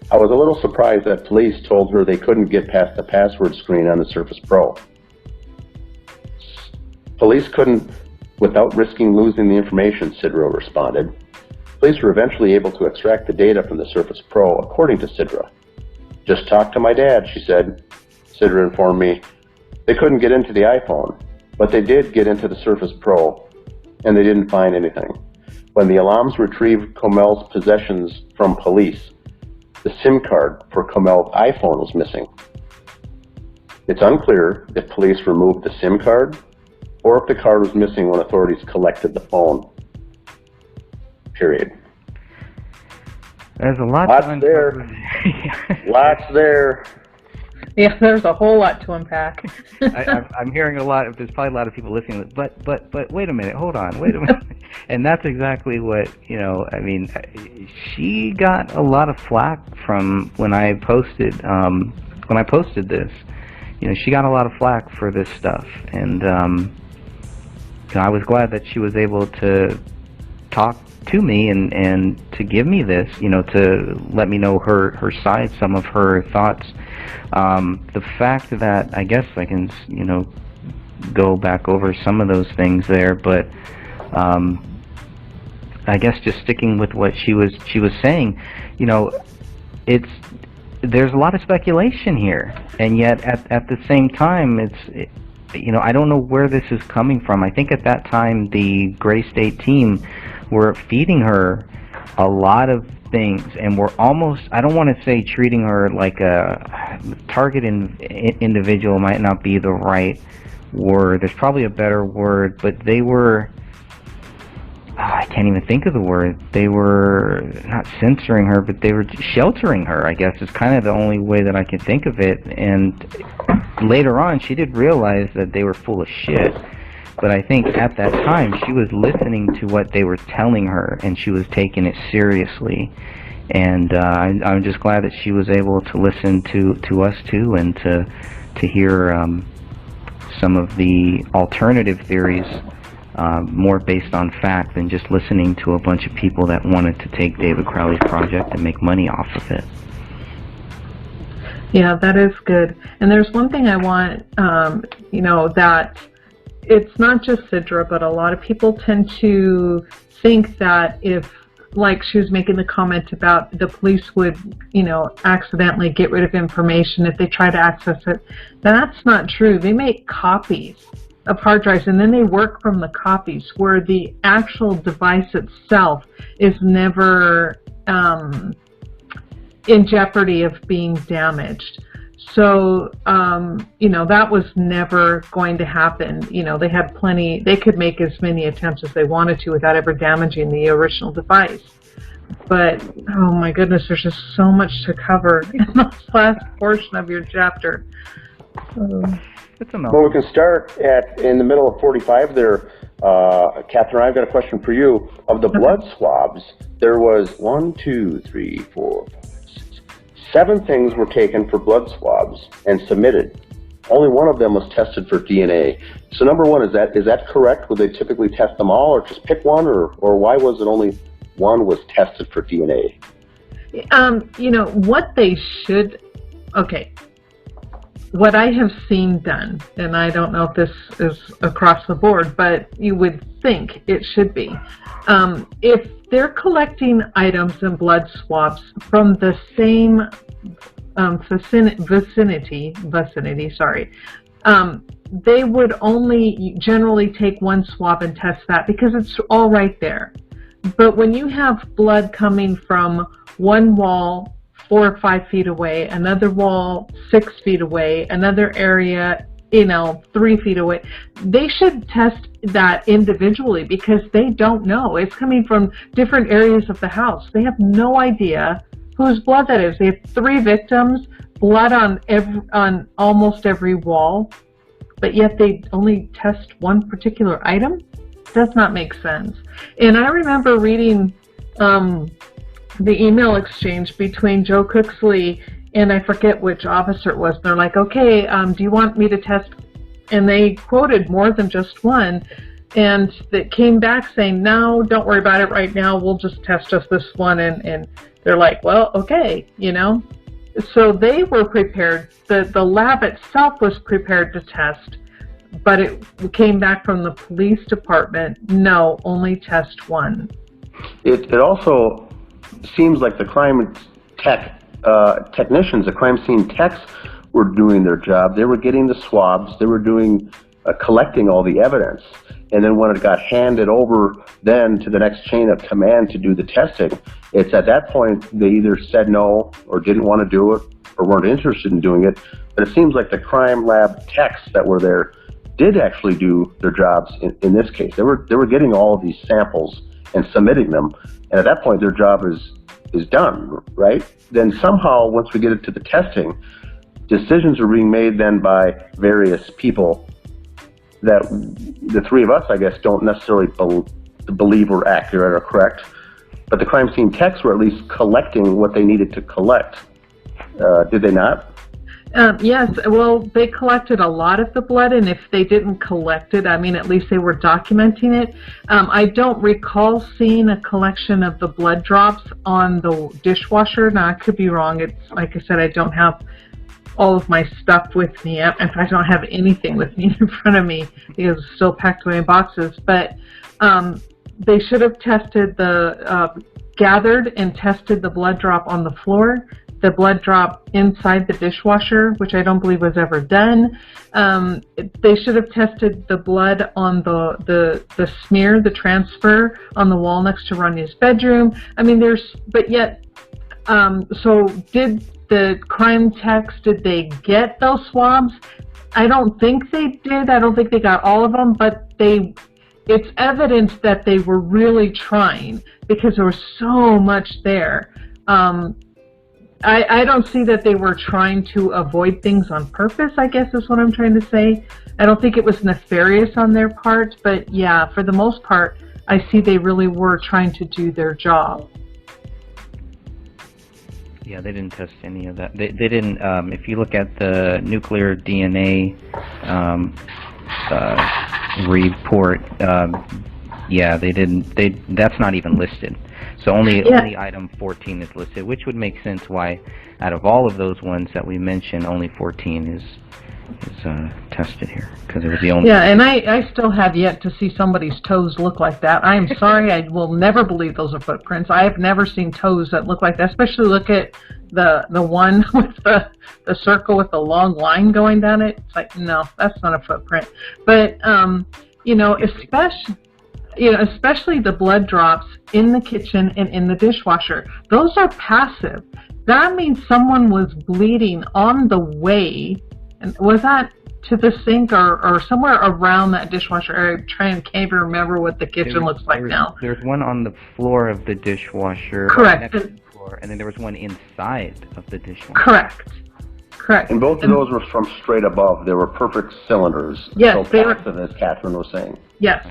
I was a little surprised that police told her they couldn't get past the password screen on the Surface Pro. Police couldn't without risking losing the information, Sidra responded. Police were eventually able to extract the data from the Surface Pro, according to Sidra. Just talk to my dad, she said. Sidra informed me they couldn't get into the iPhone, but they did get into the Surface Pro, and they didn't find anything. When the alarms retrieved Komel's possessions from police, the SIM card for Komel's iPhone was missing. It's unclear if police removed the SIM card or if the card was missing when authorities collected the phone. Period. There's a lot Lots there. Lots there. Yeah, there's a whole lot to unpack. I'm hearing a lot. There's probably a lot of people listening. But wait a minute. Hold on. Wait a minute. And that's exactly what, I mean, she got a lot of flack from when I posted this. She got a lot of flack for this stuff, and I was glad that she was able to talk to me and to give me this, to let me know her side, some of her thoughts The fact that I guess I can, go back over some of those things there, but I guess just sticking with what she was saying, there's a lot of speculation here, and yet at the same time, I don't know where this is coming from. I think at that time the Gray State team were feeding her a lot of things, and were almost, I don't want to say treating her like a target individual, might not be the right word. There's probably a better word, but they were, I can't even think of the word. They were not censoring her, but they were sheltering her, I guess, is kind of the only way that I can think of it. And later on, she did realize that they were full of shit. But I think at that time, she was listening to what they were telling her, and she was taking it seriously. And I'm just glad that she was able to listen to us, too, and to hear some of the alternative theories, more based on fact than just listening to a bunch of people that wanted to take David Crowley's project and make money off of it. Yeah, that is good. And there's one thing I want, that it's not just Sidra, but a lot of people tend to think that if, like she was making the comment about the police would, accidentally get rid of information if they try to access it. That's not true. They make copies of hard drives, and then they work from the copies, where the actual device itself is never in jeopardy of being damaged. So, that was never going to happen. They had plenty, they could make as many attempts as they wanted to without ever damaging the original device. But, oh my goodness, there's just so much to cover in this last portion of your chapter. Well, we can start in the middle of 45 there. Catherine, I've got a question for you. Of the blood swabs, there was 7 things were taken for blood swabs and submitted. Only one of them was tested for DNA. So number one, is that correct? Would they typically test them all, or just pick one, or why was it only one was tested for DNA? What they should, what I have seen done, and I don't know if this is across the board, but you would think it should be. If they're collecting items and blood swabs from the same vicinity, they would only generally take one swab and test that because it's all right there. But when you have blood coming from one wall 4 or 5 feet away, another wall 6 feet away, another area 3 feet away, they should test that individually because they don't know. It's coming from different areas of the house. They have no idea whose blood that is. They have 3 victims, blood on almost every wall, but yet they only test one particular item? Does not make sense. And I remember reading the email exchange between Joe Cooksley and I forget which officer it was. They're like, okay, do you want me to test? And they quoted more than just one. And that came back saying, no, don't worry about it right now. We'll just test just this one. And they're like, well, okay, So they were prepared. The lab itself was prepared to test. But it came back from the police department, no, only test one. It also seems like the crime technicians, the crime scene techs, were doing their job. They were getting the swabs. They were collecting all the evidence. And then when it got handed over then to the next chain of command to do the testing, it's at that point they either said no or didn't want to do it or weren't interested in doing it. But it seems like the crime lab techs that were there did actually do their jobs in this case. They were getting all of these samples and submitting them. And at that point their job is done, right? Then somehow once we get it to the testing, decisions are being made then by various people that the 3 of us, I guess, don't necessarily believe were accurate or correct. But the crime scene techs were at least collecting what they needed to collect. Did they not? Yes, well, they collected a lot of the blood, and if they didn't collect it, I mean, at least they were documenting it. I don't recall seeing a collection of the blood drops on the dishwasher. Now, I could be wrong. It's like I said, I don't have all of my stuff with me. In fact, I don't have anything with me in front of me because it's still packed away in boxes. But they should have tested gathered and tested the blood drop on the floor, the blood drop inside the dishwasher, which I don't believe was ever done. They should have tested the blood on the smear, the transfer on the wall next to Rania's bedroom. I mean, but yet, so did the crime techs, did they get those swabs? I don't think they did. I don't think they got all of them, but it's evidence that they were really trying because there was so much there. I don't see that they were trying to avoid things on purpose, I guess is what I'm trying to say. I don't think it was nefarious on their part, but yeah, for the most part, I see they really were trying to do their job. Yeah, they didn't test any of that. They didn't, if you look at the nuclear DNA report, yeah, they didn't, that's not even listed. So only item 14 is listed, which would make sense why out of all of those ones that we mentioned, only 14 is tested here, because it was the only... Yeah, and I still have yet to see somebody's toes look like that. I am sorry, I will never believe those are footprints. I have never seen toes that look like that, especially look at the one with the circle with the long line going down it. It's like, no, that's not a footprint. But, you know, especially the blood drops in the kitchen and in the dishwasher. Those are passive. That means someone was bleeding on the way. And was that to the sink or somewhere around that dishwasher area? Can't even remember what the kitchen looks like now. There's one on the floor of the dishwasher. Correct. Next to the floor, and then there was one inside of the dishwasher. Correct. And both of those were from straight above. They were perfect cylinders. Yes, so they were. passive, as Catherine was saying. Yes.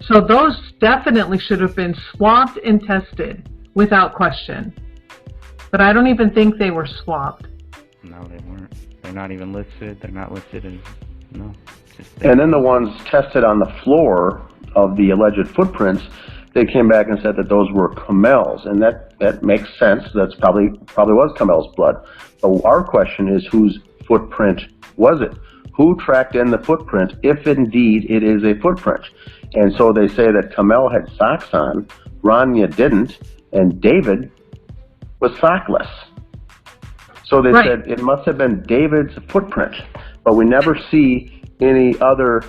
So those definitely should have been swabbed and tested without question. But I don't even think they were swabbed. No, they weren't. They're not even listed. They're not listed as, no. And then the ones tested on the floor of the alleged footprints, they came back and said that those were Kamel's, and that makes sense. That's probably was Kamel's blood. But our question is, whose footprint was it? Who tracked in the footprint, if indeed it is a footprint? And so they say that Kamel had socks on, Rania didn't, and David was sockless. So they said it must have been David's footprint, but we never see any other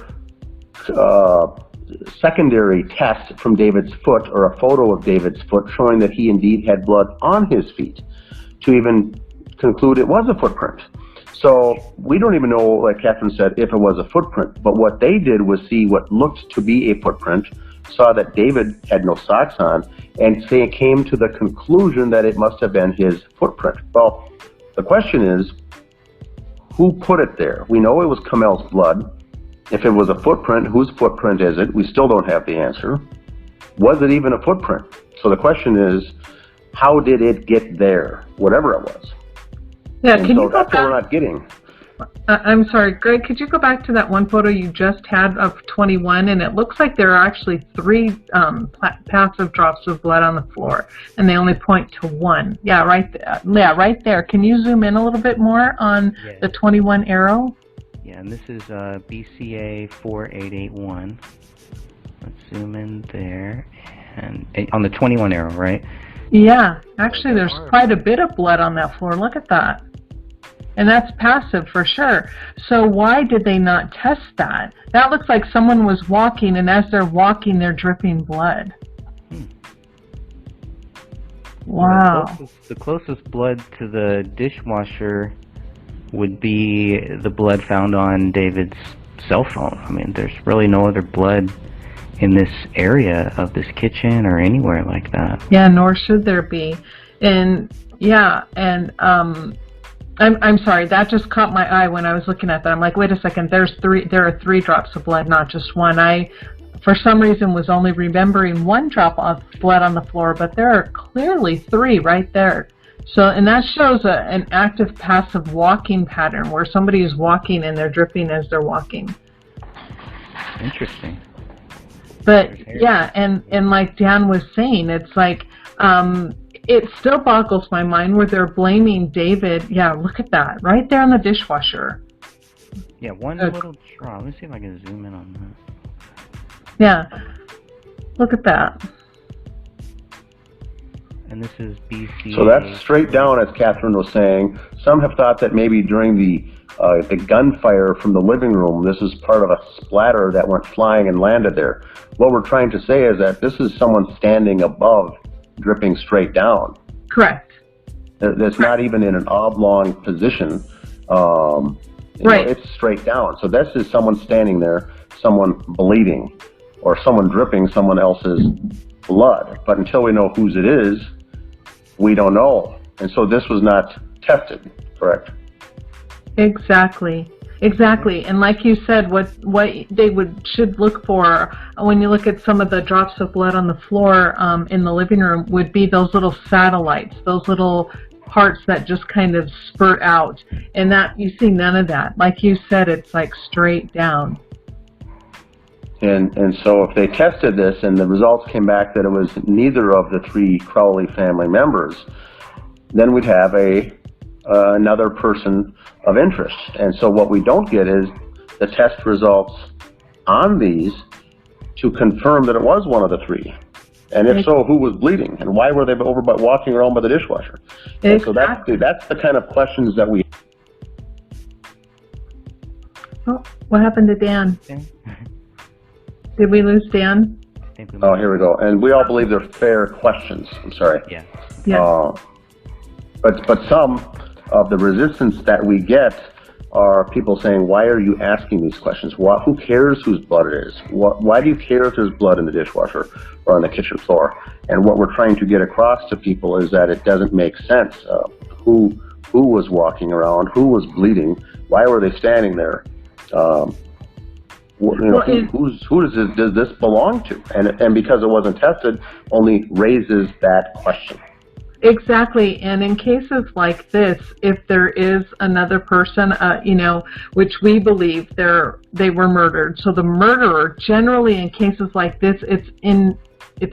secondary test from David's foot or a photo of David's foot showing that he indeed had blood on his feet to even conclude it was a footprint. So we don't even know, like Catherine said, if it was a footprint, but what they did was see what looked to be a footprint, saw that David had no socks on, and came to the conclusion that it must have been his footprint. Well, the question is, who put it there? We know it was Kamel's blood. If it was a footprint, whose footprint is it? We still don't have the answer. Was it even a footprint? So the question is, how did it get there, whatever it was? Yeah, and can so you go that's back? what we're not getting. I'm sorry, Greg, could you go back to that one photo you just had of 21? And it looks like there are actually 3 passive drops of blood on the floor, and they only point to 1. Yeah, right there. Can you zoom in a little bit more on the 21 arrow? Yeah, and this is BCA 4881. Let's zoom in there. And on the 21 arrow, right? Yeah, actually there's quite a bit of blood on that floor. Look at that. And that's passive for sure. So why did they not test that? That looks like someone was walking, and as they're walking, they're dripping blood. Wow. The closest blood to the dishwasher would be the blood found on David's cell phone. I mean, there's really no other blood in this area of this kitchen or anywhere like that. Yeah, nor should there be. And yeah, and I'm sorry, that just caught my eye when I was looking at that. I'm like, wait a second, there are 3 drops of blood, not just 1. I, for some reason, was only remembering 1 drop of blood on the floor, but there are clearly 3 right there. So, and that shows an active passive walking pattern where somebody is walking and they're dripping as they're walking. Interesting. But yeah, and like Dan was saying, it's like it still boggles my mind where they're blaming David. Yeah, look at that. Right there in the dishwasher. Yeah, one little drop. Let me see if I can zoom in on that. Yeah. Look at that. And this is BC. So that's straight down, as Catherine was saying. Some have thought that maybe during the gunfire from the living room, this is part of a splatter that went flying and landed there. What we're trying to say is that this is someone standing above, dripping straight down. Correct. That's not even in an oblong position. Right. It's straight down. So this is someone standing there, someone bleeding, or someone dripping someone else's blood. But until we know whose it is, we don't know. And so this was not tested, correct? Exactly. And like you said, what they should look for when you look at some of the drops of blood on the floor in the living room would be those little satellites, those little parts that just kind of spurt out. And that you see none of that. Like you said, it's like straight down. And so if they tested this and the results came back that it was neither of the three Crowley family members, then we'd have another person of interest. And so what we don't get is the test results on these to confirm that it was one of the three. And if so, who was bleeding? And why were they walking around by the dishwasher? And so that's the kind of questions that we... Oh, what happened to Dan? Did we lose Dan? Oh, here we go. And we all believe they're fair questions. I'm sorry. Yeah. But some of the resistance that we get are people saying, why are you asking these questions? Who cares whose blood it is? Why do you care if there's blood in the dishwasher or on the kitchen floor? And what we're trying to get across to people is that it doesn't make sense. Who was walking around? Who was bleeding? Why were they standing there? Who does this belong to? And because it wasn't tested, only raises that question. Exactly, and in cases like this, if there is another person, which we believe they were murdered. So the murderer, generally in cases like this, it's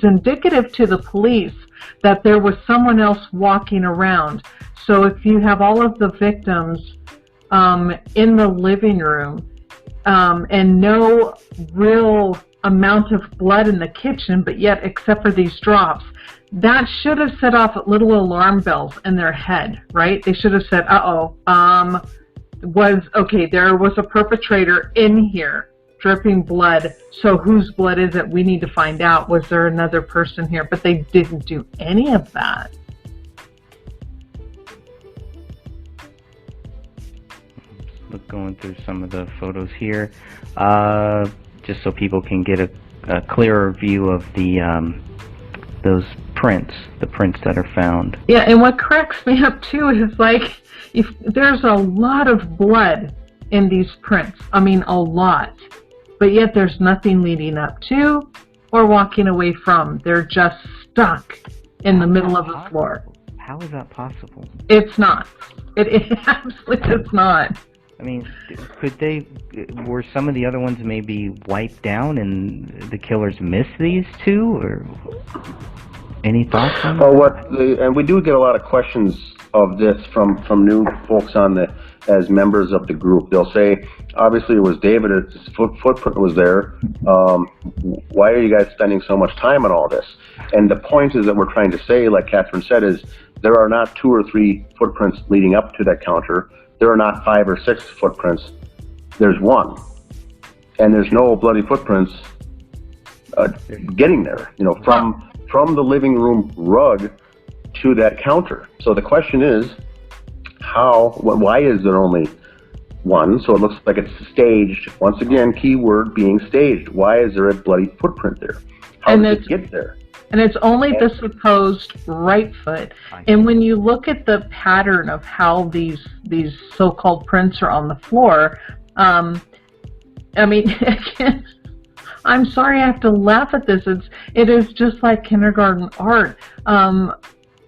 indicative to the police that there was someone else walking around. So if you have all of the victims in the living room and no real amount of blood in the kitchen, but yet except for these drops, that should have set off little alarm bells in their head, right? They should have said, there was a perpetrator in here dripping blood, so whose blood is it? We need to find out. Was there another person here? But they didn't do any of that. Going through some of the photos here, just so people can get a clearer view of those prints, the prints that are found. Yeah, and what cracks me up too is like, if there's a lot of blood in these prints, I mean a lot, but yet there's nothing leading up to or walking away from. They're just stuck in the middle of the floor. How is that possible? It's not. It absolutely is not. I mean, were some of the other ones maybe wiped down and the killers missed these two, or any thoughts on that? And we do get a lot of questions of this from new folks as members of the group. They'll say, obviously it was David, his footprint was there. Why are you guys spending so much time on all this? And the point is that we're trying to say, like Catherine said, is there are not 2 or 3 footprints leading up to that counter. There are not 5 or 6 footprints. There's one. And there's no bloody footprints getting there, from the living room rug to that counter. So the question is, why is there only one? So it looks like it's staged. Once again, key word being staged. Why is there a bloody footprint there? How did it get there? And it's only the supposed right foot. And when you look at the pattern of how these so-called prints are on the floor, I mean, I'm sorry I have to laugh at this. It is just like kindergarten art. I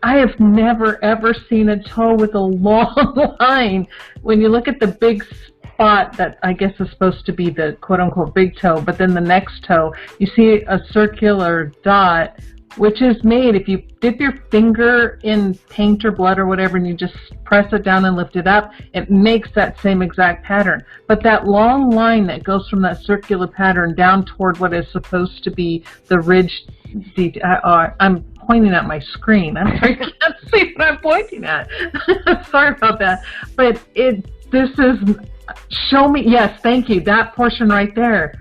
have never ever seen a toe with a long line. When you look at the big spot that I guess is supposed to be the quote-unquote big toe, but then the next toe, you see a circular dot which is made, if you dip your finger in paint or blood or whatever and you just press it down and lift it up, it makes that same exact pattern. But that long line that goes from that circular pattern down toward what is supposed to be the ridge, I'm pointing at my screen. I'm sorry, I can't see what I'm pointing at. Sorry about that. But this is, show me, yes, thank you, that portion right there.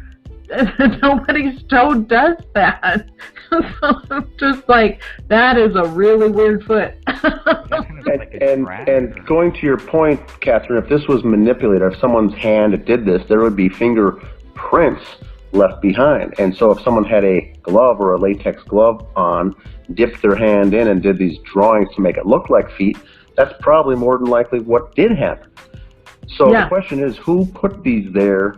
Nobody's toe does that. So I'm just like, that is a really weird foot. and going to your point, Catherine, if this was manipulated, if someone's hand did this, there would be fingerprints left behind. And so if someone had a glove or a latex glove on, dipped their hand in and did these drawings to make it look like feet, that's probably more than likely what did happen. So the question is, who put these there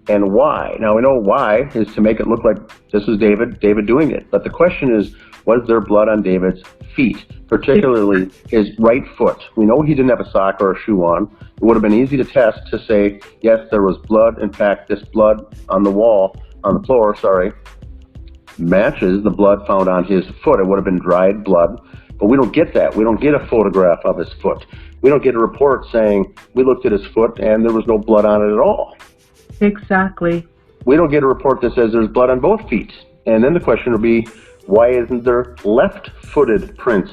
and why? Now we know why is to make it look like this is David doing it. But the question is, was there blood on David's feet, particularly his right foot? We know he didn't have a sock or a shoe on. It would have been easy to test to say, yes, there was blood. In fact, this blood on the floor, matches the blood found on his foot. It would have been dried blood, but we don't get that. We don't get a photograph of his foot. We don't get a report saying, we looked at his foot and there was no blood on it at all. Exactly. We don't get a report that says there's blood on both feet. And then the question would be, why isn't there left-footed prints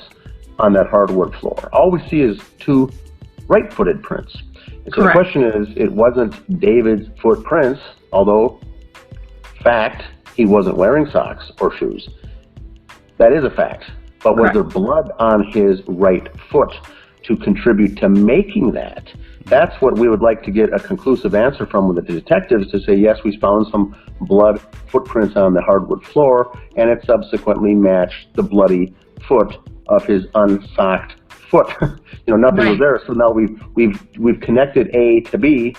on that hardwood floor? All we see is two right-footed prints. And so the question is, it wasn't David's footprints, although, fact, he wasn't wearing socks or shoes. That is a fact. But was there blood on his right foot to contribute to making that? That's what we would like to get a conclusive answer from with the detectives, to say, yes, we found some blood footprints on the hardwood floor, and it subsequently matched the bloody foot of his unsocked foot. Nothing was there. So now we've connected A to B,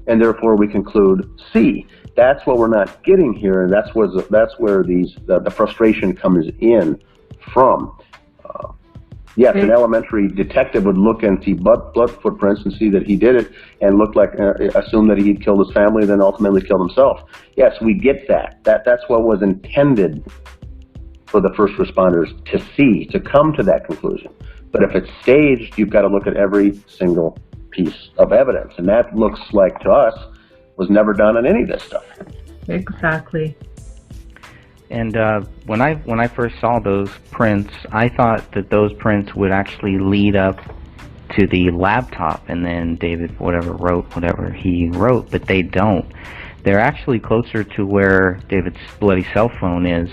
and therefore we conclude C. That's what we're not getting here, and that's where the frustration comes in from. Yes, an elementary detective would look and see blood footprints and see that he did it, and assume that he'd killed his family, then ultimately killed himself. Yes, we get that. That's what was intended for the first responders to see, to come to that conclusion. But if it's staged, you've got to look at every single piece of evidence, and that looks like, to us, was never done on any of this stuff. Exactly. And when I first saw those prints, I thought that those prints would actually lead up to the laptop, and then David wrote whatever he wrote, but they don't. They're actually closer to where David's bloody cell phone is.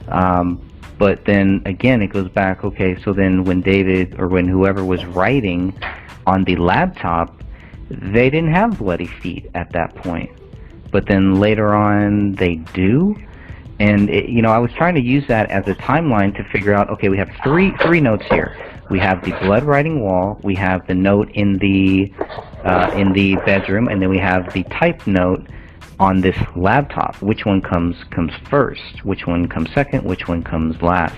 But then again, it goes back, okay, so then when David, or when whoever was writing on the laptop, they didn't have bloody feet at that point. But then later on, they do. And I was trying to use that as a timeline to figure out, okay, we have three notes here. We have the blood writing wall, we have the note in the bedroom, and then we have the typed note on this laptop. Which one comes first? Which one comes second? Which one comes last?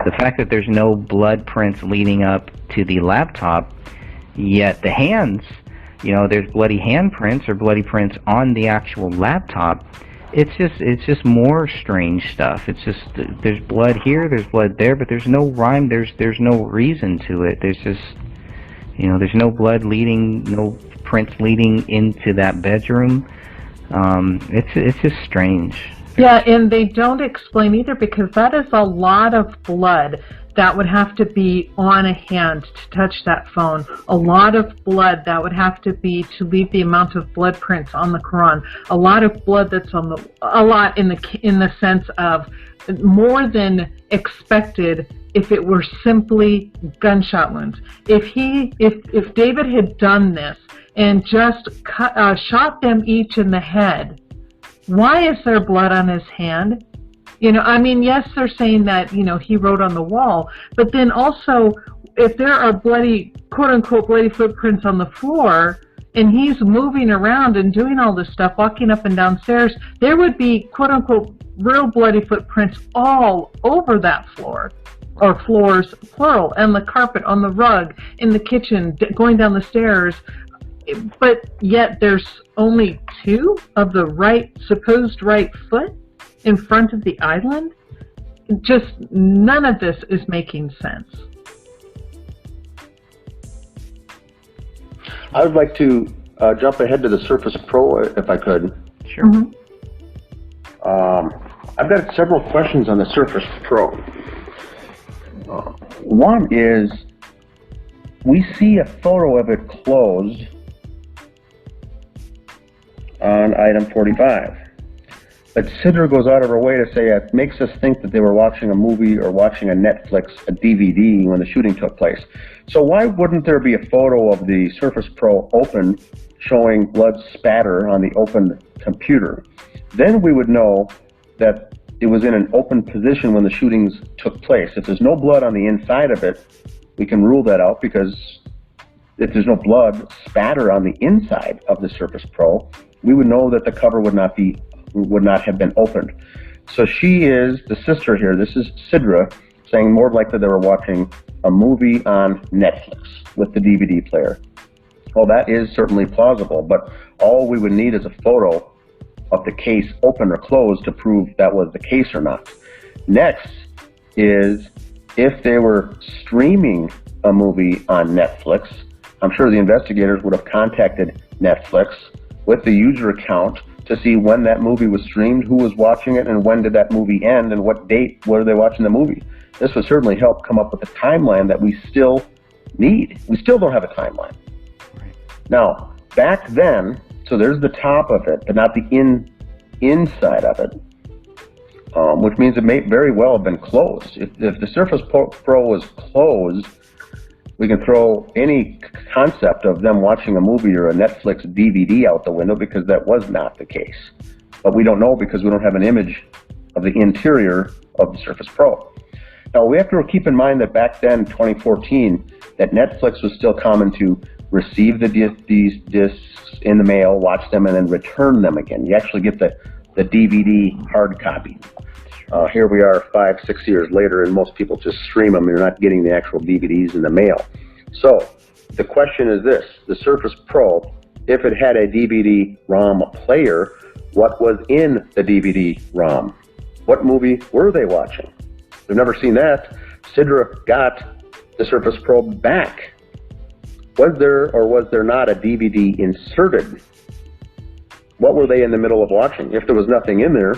The fact that there's no blood prints leading up to the laptop, yet the hands, there's bloody handprints or bloody prints on the actual laptop. It's just more strange stuff. It's just, there's blood here, there's blood there, but there's no rhyme, there's no reason to it. There's just, there's no blood leading, no prints leading into that bedroom. It's just strange. Yeah, and they don't explain either, because that is a lot of blood that would have to be on a hand to touch that phone. A lot of blood that would have to be to leave the amount of blood prints on the Koran. A lot of blood that's on a lot in the sense of more than expected if it were simply gunshot wounds. If David had done this and just shot them each in the head, why is there blood on his hand? Yes, they're saying that, he wrote on the wall, but then also, if there are bloody, quote-unquote, bloody footprints on the floor, and he's moving around and doing all this stuff, walking up and down stairs, there would be, quote-unquote, real bloody footprints all over that floor, or floors, plural, and the carpet, on the rug, in the kitchen, going down the stairs. But yet there's only two of the supposed right foot in front of the island. just none of this is making sense. I would like to jump ahead to the Surface Pro, if I could. Sure. Mm-hmm. I've got several questions on the Surface Pro. One is, we see a photo of it closed on item 45. But Sidra goes out of her way to say it makes us think that they were watching a movie or watching a Netflix, a DVD, when the shooting took place. So why wouldn't there be a photo of the Surface Pro open, showing blood spatter on the open computer? Then we would know that it was in an open position when the shootings took place. If there's no blood on the inside of it, we can rule that out, because if there's no blood spatter on the inside of the Surface Pro, we would know that the cover would not have been opened. So she is the sister here. This is Sidra saying more likely they were watching a movie on Netflix with the DVD player. Well, that is certainly plausible, but all we would need is a photo of the case open or closed to prove that was the case or not. Next is, if they were streaming a movie on Netflix, I'm sure the investigators would have contacted Netflix with the user account to see when that movie was streamed, who was watching it, and when did that movie end, and what date were they watching the movie. This would certainly help come up with a timeline that we still need. We still don't have a timeline. Now, back then, so there's the top of it, but not the inside of it, which means it may very well have been closed. If the Surface Pro was closed, we can throw any concept of them watching a movie or a Netflix DVD out the window, because that was not the case. But we don't know, because we don't have an image of the interior of the Surface Pro. Now, we have to keep in mind that back then, 2014, that Netflix was still common to receive these discs in the mail, watch them, and then return them again. You actually get the DVD hard copy. Here we are 5-6 years later, and most people just stream them. You're not getting the actual DVDs in the mail. So the question is this: the Surface Pro, if it had a DVD-ROM player, what was in the DVD-ROM? What movie were they watching? We've never seen that. Sidra got the Surface Pro back. Was there or was there not a DVD inserted? What were they in the middle of watching? If there was nothing in there,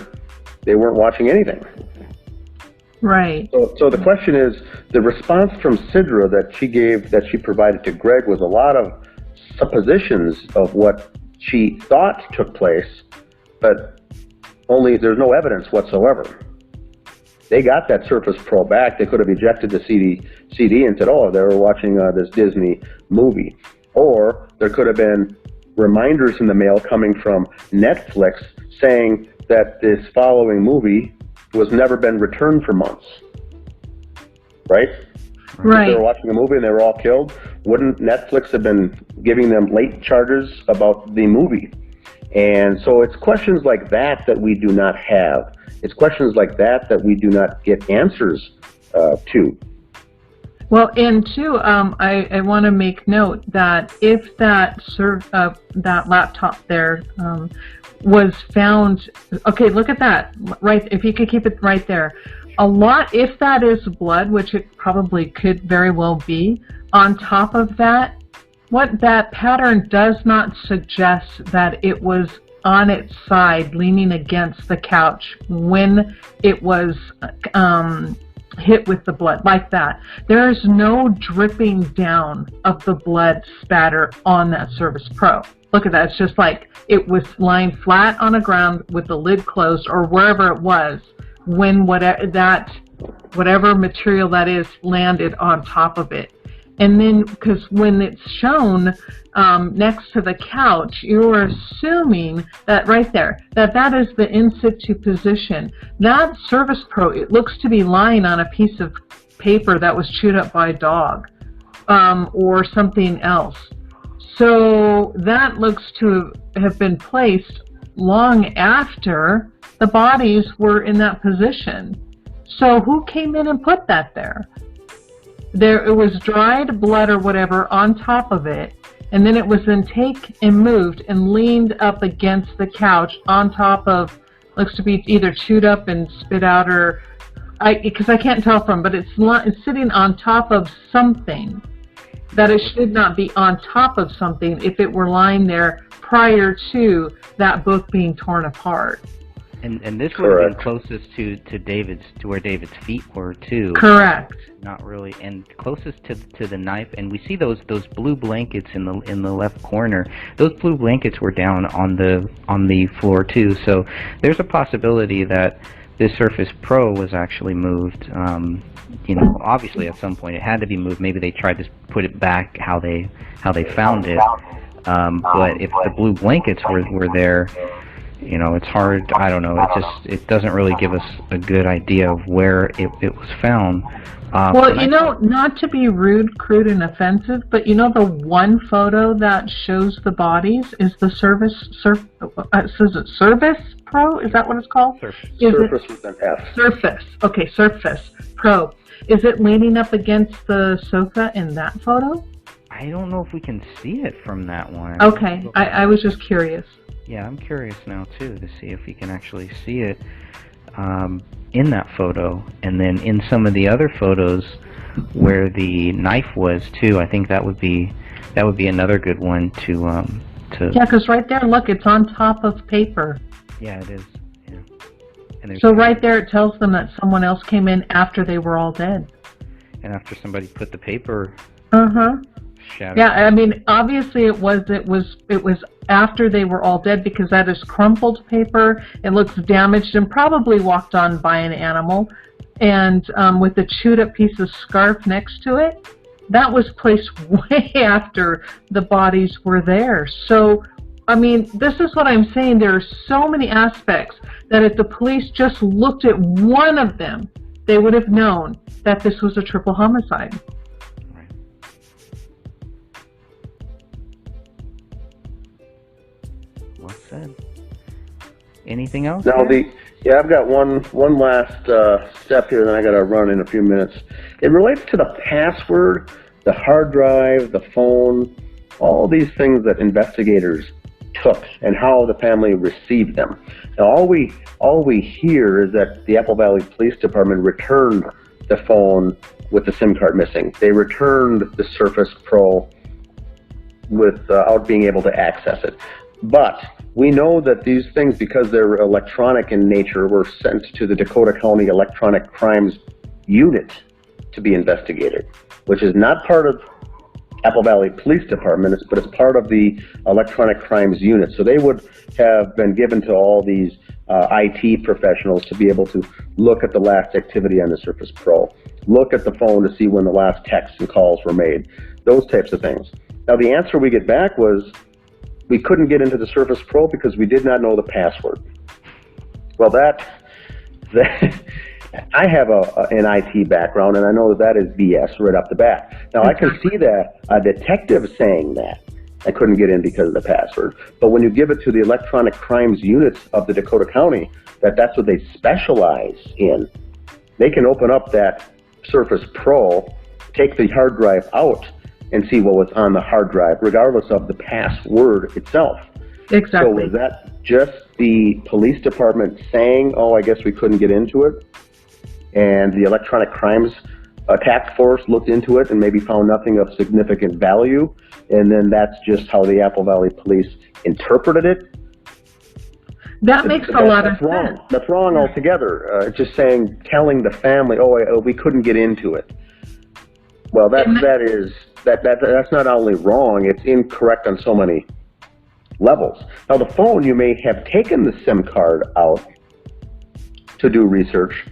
they weren't watching anything. Right. So the question is, the response from Sidra that she gave, that she provided to Greg, was a lot of suppositions of what she thought took place, but there's no evidence whatsoever. They got that Surface Pro back. They could have ejected the CD and said, oh, they were watching this Disney movie. Or there could have been reminders in the mail coming from Netflix saying that this following movie was never been returned for months. Right? Right. If they were watching a movie and they were all killed, wouldn't Netflix have been giving them late charges about the movie? And so it's questions like that that we do not have. It's questions like that that we do not get answers to. Well, and too, I want to make note that if that laptop there was found, okay, look at that, right? If you could keep it right there, if that is blood, which it probably could very well be, on top of that, what that pattern does not suggest that it was on its side, leaning against the couch when it was hit with the blood, like that. There is no dripping down of the blood spatter on that Surface Pro. Look at that. It's just like it was lying flat on the ground with the lid closed, or wherever it was, when whatever material that is landed on top of it. And then, because when it's shown next to the couch, you're assuming that right there, that is the in situ position. That Surface Pro, it looks to be lying on a piece of paper that was chewed up by a dog or something else. So that looks to have been placed long after the bodies were in that position. So who came in and put that there? It was dried blood or whatever on top of it, and then it was then taken and moved and leaned up against the couch on top of, looks to be either chewed up and spit out or because I can't tell from, but it's sitting on top of something that it should not be on top of something if it were lying there prior to that book being torn apart. And this would have been closest to where David's feet were too. Correct. Not really, and closest to the knife. And we see those blue blankets in the left corner. Those blue blankets were down on the floor too. So there's a possibility that this Surface Pro was actually moved. You know, obviously at some point it had to be moved. Maybe they tried to put it back how they found it. But if the blue blankets were there, you know, it's hard. I don't know. It doesn't really give us a good idea of where it was found. Well, you know, not to be rude, crude, and offensive, but you know, the one photo that shows the bodies is the Surface Pro. Is that what it's called? Surface with an F. Surface. Okay, Surface Pro. Is it leaning up against the sofa in that photo? I don't know if we can see it from that one. Okay, I was just curious. Yeah, I'm curious now too to see if we can actually see it in that photo, and then in some of the other photos where the knife was too. I think that would be another good one to. Yeah, because right there, look, it's on top of paper. Yeah, it is. Yeah. And so right there, it tells them that someone else came in after they were all dead. And after somebody put the paper. Shattered. Yeah, I mean, obviously it was after they were all dead, because that is crumpled paper. It looks damaged and probably walked on by an animal. And with a chewed up piece of scarf next to it, that was placed way after the bodies were there. So, I mean, this is what I'm saying. There are so many aspects that if the police just looked at one of them, they would have known that this was a triple homicide. Well said. Anything else? Now I've got one last step here, then I got to run in a few minutes. It relates to the password, the hard drive, the phone, all these things that investigators took and how the family received them. Now all we hear is that the Apple Valley Police Department returned the phone with the SIM card missing. They returned the Surface Pro without being able to access it. But we know that these things, because they're electronic in nature, were sent to the Dakota County Electronic Crimes Unit to be investigated, which is not part of Apple Valley Police Department, but it's part of the Electronic Crimes Unit. So they would have been given to all these IT professionals to be able to look at the last activity on the Surface Pro, look at the phone to see when the last texts and calls were made, those types of things. Now the answer we get back was, we couldn't get into the Surface Pro because we did not know the password. Well, that I have an IT background, and I know that is BS right off the bat. Now, I can see that a detective saying that I couldn't get in because of the password. But when you give it to the Electronic Crimes Units of the Dakota County, that's what they specialize in, they can open up that Surface Pro, take the hard drive out, and see what was on the hard drive, regardless of the password itself. Exactly. So was that just the police department saying, oh, I guess we couldn't get into it, and the Electronic Crimes Task Force looked into it and maybe found nothing of significant value, and then that's just how the Apple Valley Police interpreted it? That makes a lot of sense. That's wrong altogether. It's just telling the family, oh, we couldn't get into it. Well, that's not only wrong, it's incorrect on so many levels. Now, the phone, you may have taken the SIM card out to do research,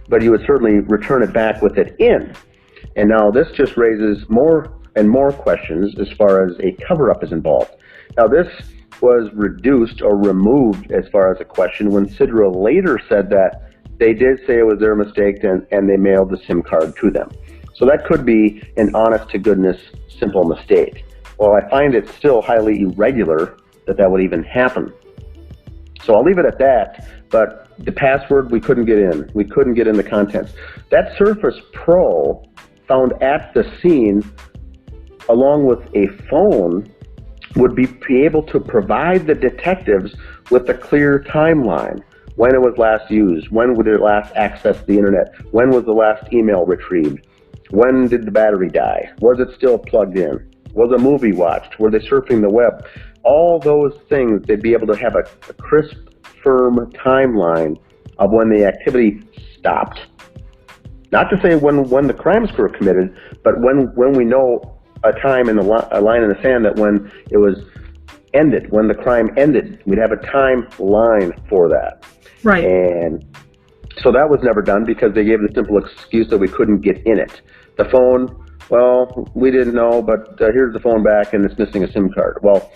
but you would certainly return it back with it in. And now this just raises more and more questions as far as a cover-up is involved. Now, this was reduced or removed as far as a question when Sidra later said that they did say it was their mistake and they mailed the SIM card to them. So that could be an honest-to-goodness simple mistake. Well, I find it still highly irregular that would even happen. So I'll leave it at that, but the password, we couldn't get in. We couldn't get in the contents. That Surface Pro found at the scene, along with a phone, would be able to provide the detectives with a clear timeline when it was last used, when would it last access the internet, when was the last email retrieved, when did the battery die, was it still plugged in, was a movie watched, were they surfing the web? All those things, they'd be able to have a crisp, firm timeline of when the activity stopped. Not to say when the crimes were committed, but when we know a time in a line in the sand that when it was ended, when the crime ended, we'd have a timeline for that. Right. And so that was never done because they gave the simple excuse that we couldn't get in it. The phone, well, we didn't know, but here's the phone back and it's missing a SIM card. Well,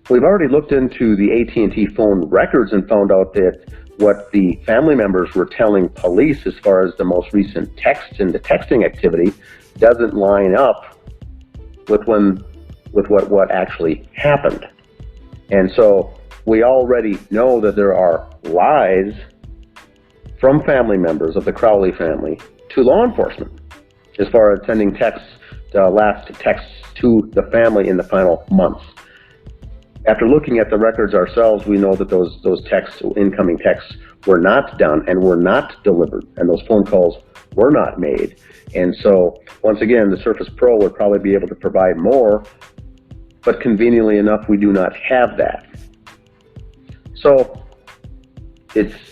we've already looked into the AT&T phone records and found out that what the family members were telling police as far as the most recent text and the texting activity doesn't line up with what actually happened. And so we already know that there are lies from family members of the Crowley family to law enforcement as far as sending texts, last texts to the family in the final months. After looking at the records ourselves, we know that those texts, incoming texts, were not done and were not delivered, and those phone calls were not made. And so, once again, the Surface Pro would probably be able to provide more, but conveniently enough, we do not have that. So, it's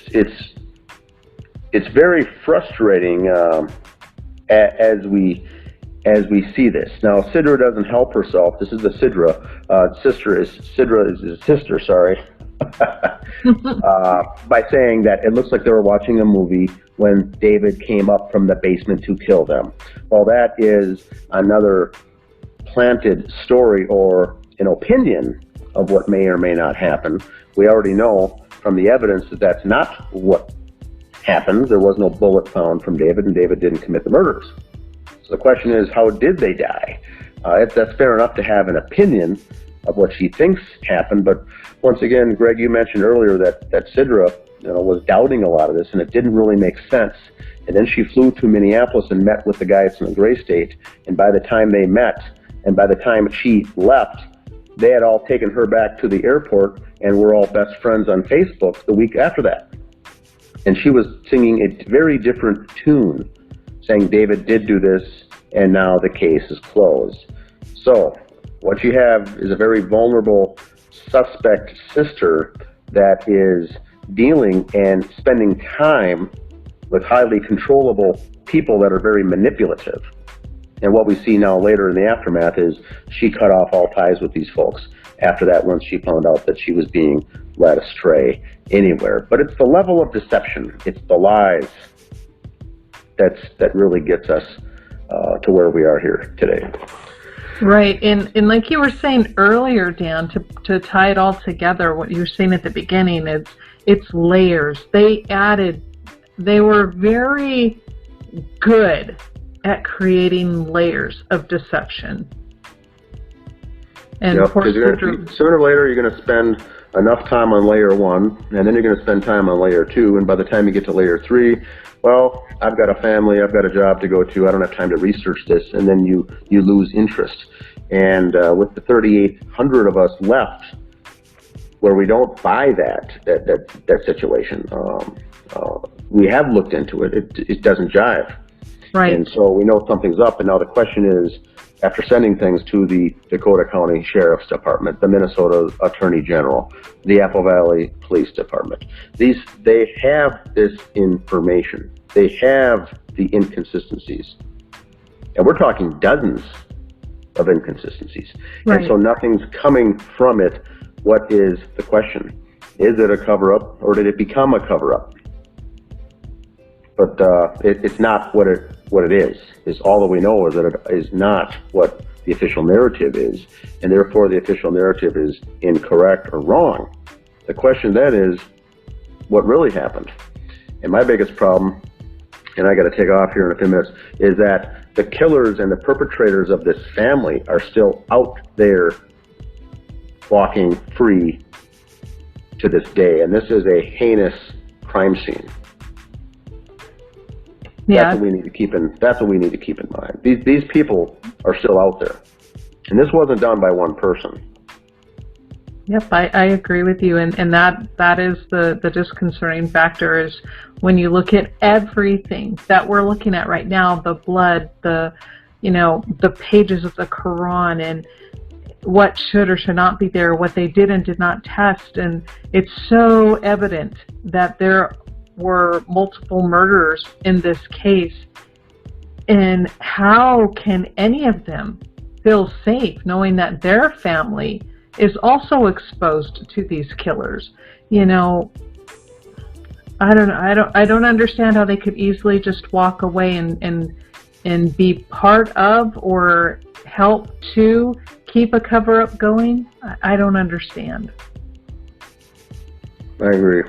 very frustrating as we see this. Now, Sidra doesn't help herself. This is the Sidra. Sidra is his sister, sorry. By saying that it looks like they were watching a movie when David came up from the basement to kill them. Well, that is another planted story or an opinion of what may or may not happen. We already know from the evidence that that's not what happened. There was no bullet found from David, and David didn't commit the murders. So the question is, how did they die? That's fair enough to have an opinion of what she thinks happened, but once again, Greg, you mentioned earlier that Sidra was doubting a lot of this, and it didn't really make sense. And then she flew to Minneapolis and met with the guys from the Gray State, and by the time they met, and by the time she left, they had all taken her back to the airport, and were all best friends on Facebook the week after that. And she was singing a very different tune, saying David did do this, and now the case is closed. So what you have is a very vulnerable suspect sister that is dealing and spending time with highly controllable people that are very manipulative. And what we see now later in the aftermath is she cut off all ties with these folks after that, once she found out that she was being led astray anywhere. But it's the level of deception, it's the lies that really gets us to where we are here today. Right, and like you were saying earlier, Dan, to tie it all together, what you were saying at the beginning is it's layers. They were very good at creating layers of deception. And yep, sooner or later you're going to spend enough time on layer 1, and then you're going to spend time on layer 2, and by the time you get to layer 3, well, I've got a family, I've got a job to go to, I don't have time to research this, and then you lose interest. And with the 3,800 of us left, where we don't buy that situation, we have looked into it. It doesn't jive. Right. And so we know something's up, and now the question is, after sending things to the Dakota County Sheriff's Department, the Minnesota Attorney General, the Apple Valley Police Department, they have this information. They have the inconsistencies. And we're talking dozens of inconsistencies. Right. And so nothing's coming from it. What is the question? Is it a cover-up, or did it become a cover-up? But it's not what it is. It's all that we know is that it is not what the official narrative is, and therefore the official narrative is incorrect or wrong. The question then is, what really happened? And my biggest problem, and I got to take off here in a few minutes, is that the killers and the perpetrators of this family are still out there walking free to this day, and this is a heinous crime scene. Yeah. That's what we need to keep in mind. These people are still out there, and this wasn't done by one person. Yep, I agree with you, and that is the disconcerting factor is when you look at everything that we're looking at right now, the blood, the pages of the Koran, and what should or should not be there, what they did and did not test, and it's so evident that there were multiple murders in this case. And how can any of them feel safe knowing that their family is also exposed to these killers? I don't know. I don't understand how they could easily just walk away and be part of or help to keep a cover-up going. I don't understand. I agree.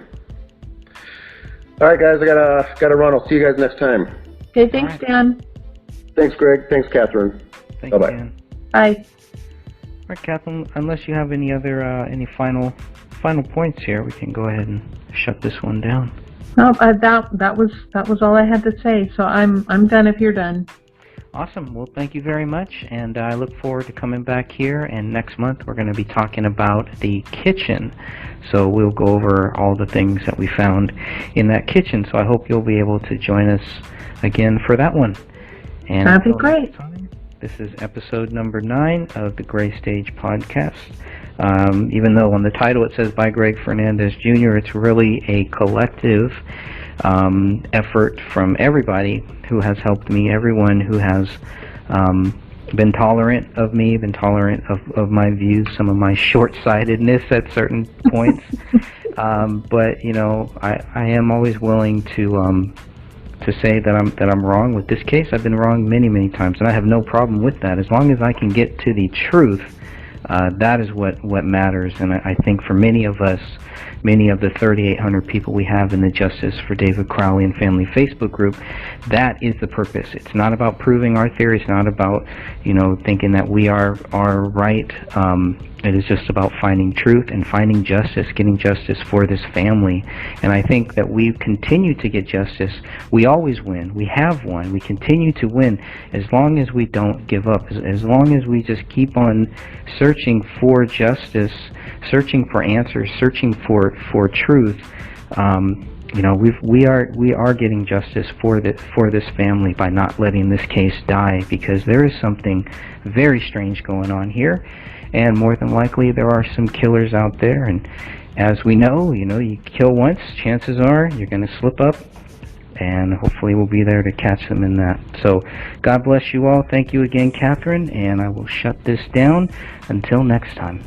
All right, guys, I gotta run. I'll see you guys next time. Okay, thanks, Dan. Thanks, Greg. Thanks, Catherine. Thank you, Bye-bye. Dan. Bye. All right, Catherine, unless you have any other any final points here, we can go ahead and shut this one down. No, that was all I had to say. So I'm done if you're done. Awesome. Well, thank you very much, and I look forward to coming back here. And next month we're going to be talking about the kitchen. So we'll go over all the things that we found in that kitchen. So I hope you'll be able to join us again for that one. And that'd be great. This is episode number 9 of the Gray Stage podcast. Even though on the title it says by Greg Fernandez Jr., it's really a collective effort from everybody who has helped me, everyone who has been tolerant of me, been tolerant of my views, some of my short-sightedness at certain points. But I am always willing to say that I'm wrong with this case. I've been wrong many times, and I have no problem with that. As long as I can get to the truth, that is what matters. And I think for many of us, many of the 3,800 people we have in the Justice for David Crowley and Family Facebook group, that is the purpose. It's not about proving our theory. It's not about thinking that we are right. It is just about finding truth and finding justice, getting justice for this family. And I think that we continue to get justice. We always win. We have won. We continue to win as long as we don't give up, as long as we just keep on searching for justice, searching for answers, searching for truth. We are getting justice for this family by not letting this case die, because there is something very strange going on here. And more than likely, there are some killers out there. And as we know, you kill once, chances are you're going to slip up. And hopefully we'll be there to catch them in that. So God bless you all. Thank you again, Catherine. And I will shut this down until next time.